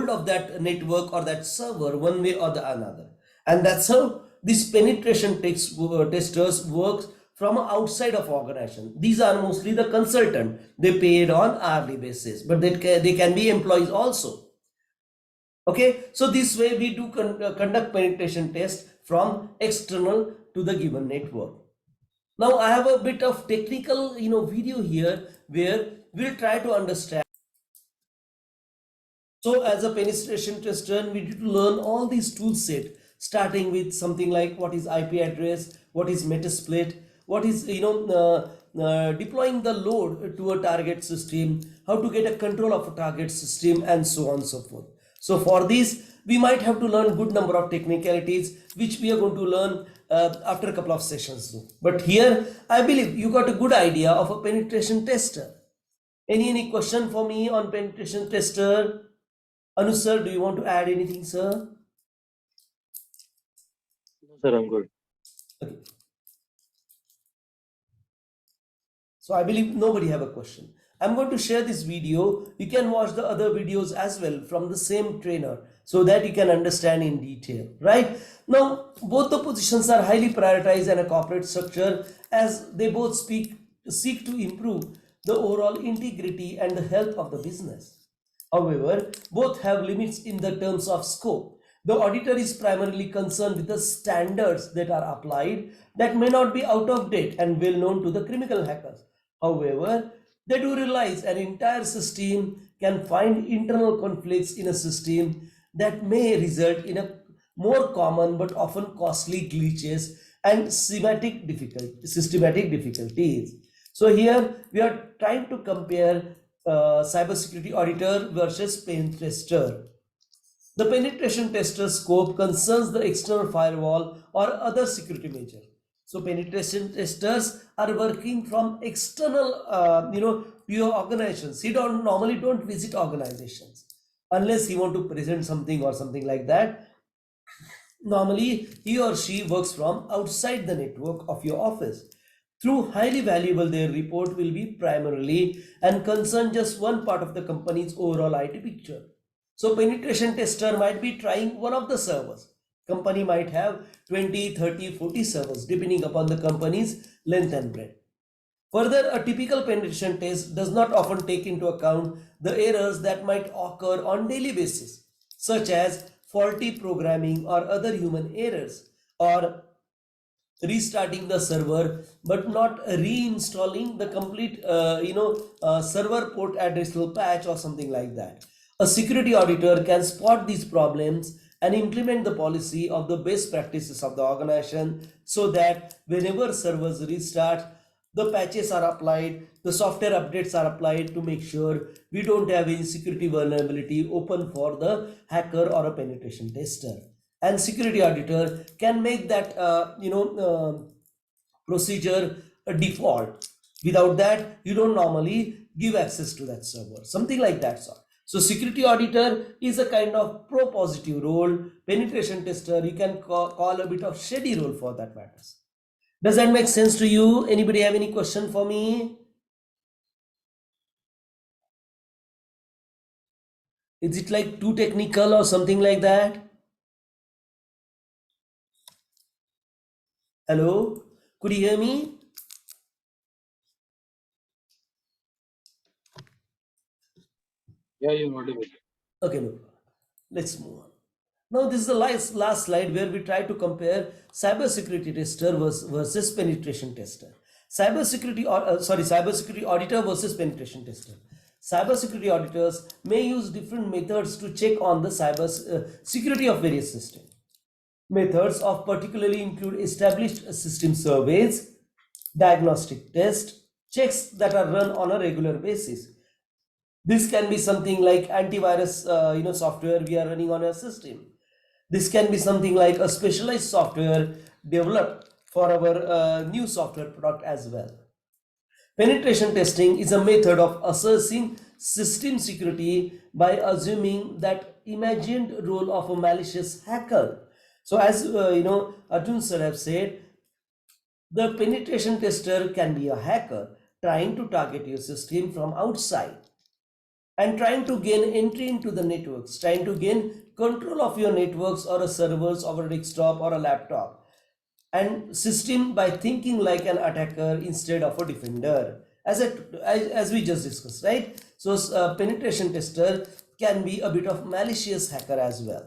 of that network or that server one way or the another. And that's how this penetration testers works from outside of organization. These are mostly the consultant. They paid on hourly basis, but they can be employees also. Okay, so this way we do conduct penetration test from external to the given network. Now I have a bit of technical video here where we'll try to understand. So as a penetration tester, we need to learn all these tool set, starting with something like what is IP address, what is metasploit, what is deploying the load to a target system, how to get a control of a target system, and so on and so forth. So for this, we might have to learn good number of technicalities, which we are going to learn after a couple of sessions. But here, I believe you got a good idea of a penetration tester. Any question for me on penetration tester? Anuj sir, do you want to add anything, sir? No, sir, I'm good. Okay. So I believe nobody have a question. I'm going to share this video. You can watch the other videos as well from the same trainer so that you can understand in detail, right? Now, both the positions are highly prioritized in a corporate structure as they both seek to improve the overall integrity and the health of the business. However, both have limits in the terms of scope. The auditor is primarily concerned with the standards that are applied that may not be out of date and well known to the criminal hackers. However, they do realize an entire system can find internal conflicts in a system that may result in a more common but often costly glitches and systematic difficulties. So here we are trying to compare cybersecurity auditor versus pen tester. The penetration tester scope concerns the external firewall or other security measure. So penetration testers are working from external, to your organizations. He normally don't visit organizations unless he want to present something or something like that. Normally, he or she works from outside the network of your office. Through highly valuable, their report will be primarily and concern just one part of the company's overall IT picture. So penetration tester might be trying one of the servers. Company might have 20, 30, 40 servers depending upon the company's length and breadth. Further, a typical penetration test does not often take into account the errors that might occur on daily basis, such as faulty programming or other human errors, or restarting the server but not reinstalling the complete server port addressable patch or something like that. A security auditor can spot these problems and implement the policy of the best practices of the organization so that whenever servers restart, the patches are applied, the software updates are applied to make sure we don't have any security vulnerability open for the hacker or a penetration tester. And security auditor can make that procedure a default. Without that, you don't normally give access to that server, something like that sort. So security auditor is a kind of pro positive role. Penetration tester you can call a bit of shady role for that matters. Does that make sense to you? Anybody have any question for me? Is it like too technical or something like that? Hello? Could you hear me? Yeah, you're audible. Okay, no problem. Let's move on. Now, this is the last slide where we try to compare cybersecurity tester versus penetration tester. Cybersecurity auditor versus penetration tester. Cybersecurity auditors may use different methods to check on the cyber security of various systems. Methods of particularly include established system surveys, diagnostic tests, checks that are run on a regular basis. This can be something like antivirus software we are running on a system. This can be something like a specialized software developed for our new software product as well. Penetration testing is a method of assessing system security by assuming that imagined role of a malicious hacker. So as Arjun sir have said, the penetration tester can be a hacker trying to target your system from outside and trying to gain entry into the networks, trying to gain control of your networks or a servers or a desktop or a laptop and system by thinking like an attacker instead of a defender, as we just discussed, right? So penetration tester can be a bit of malicious hacker as well.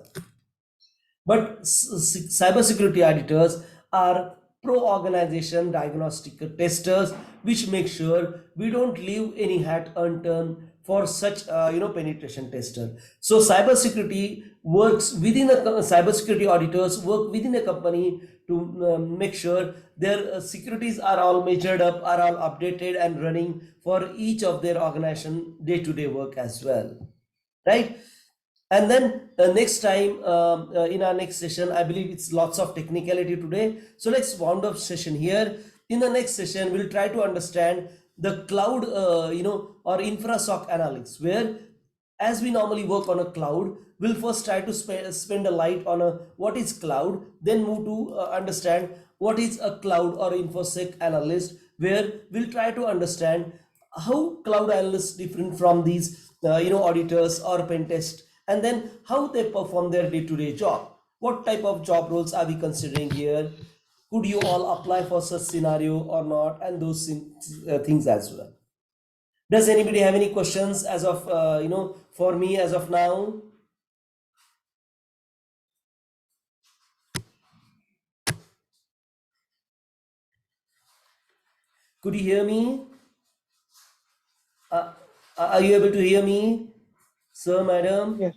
But cybersecurity auditors are pro-organization diagnostic testers, which make sure we don't leave any hat unturned for such penetration tester. So cybersecurity works within a cybersecurity auditors work within a company to make sure their securities are all measured up, are all updated and running for each of their organization day-to-day work as well, right? And then next time in our next session, I believe it's lots of technicality today, so let's round up session here. In the next session we'll try to understand the cloud or infrasoc analytics, where as we normally work on a cloud, we'll first try to spend a light on what is cloud, then move to understand what is a cloud or infosec analyst, where we'll try to understand how cloud analysts different from these auditors or pen test, and then how they perform their day-to-day job. What type of job roles are we considering here? Could you all apply for such scenario or not? And those things as well. Does anybody have any questions as of for me as of now? Could you hear me? Are you able to hear me, sir, madam? Yes.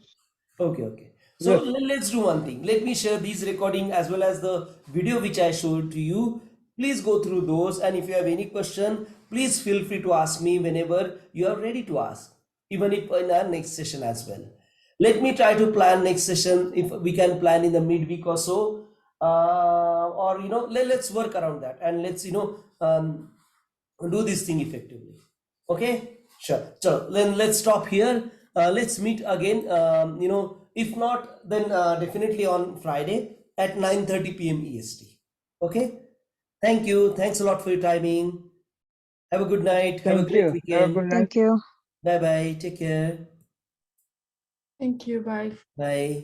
Okay. So Yes. let's do one thing. Let me share these recording as well as the video which I showed to you. Please go through those, and if you have any question, please feel free to ask me whenever you are ready to ask, even if in our next session as well. Let me try to plan next session, if we can plan in the midweek or so, or let's work around that, and let's do this thing effectively. Okay, sure. So then let's stop here. Let's meet again. If not, then definitely on Friday at 9:30 p.m. EST. Okay. Thank you. Thanks a lot for your timing. Have a good night. Have a Thank great you. Have a weekend. good night. Thank you. Bye bye. Take care. Thank you. Bye. Bye.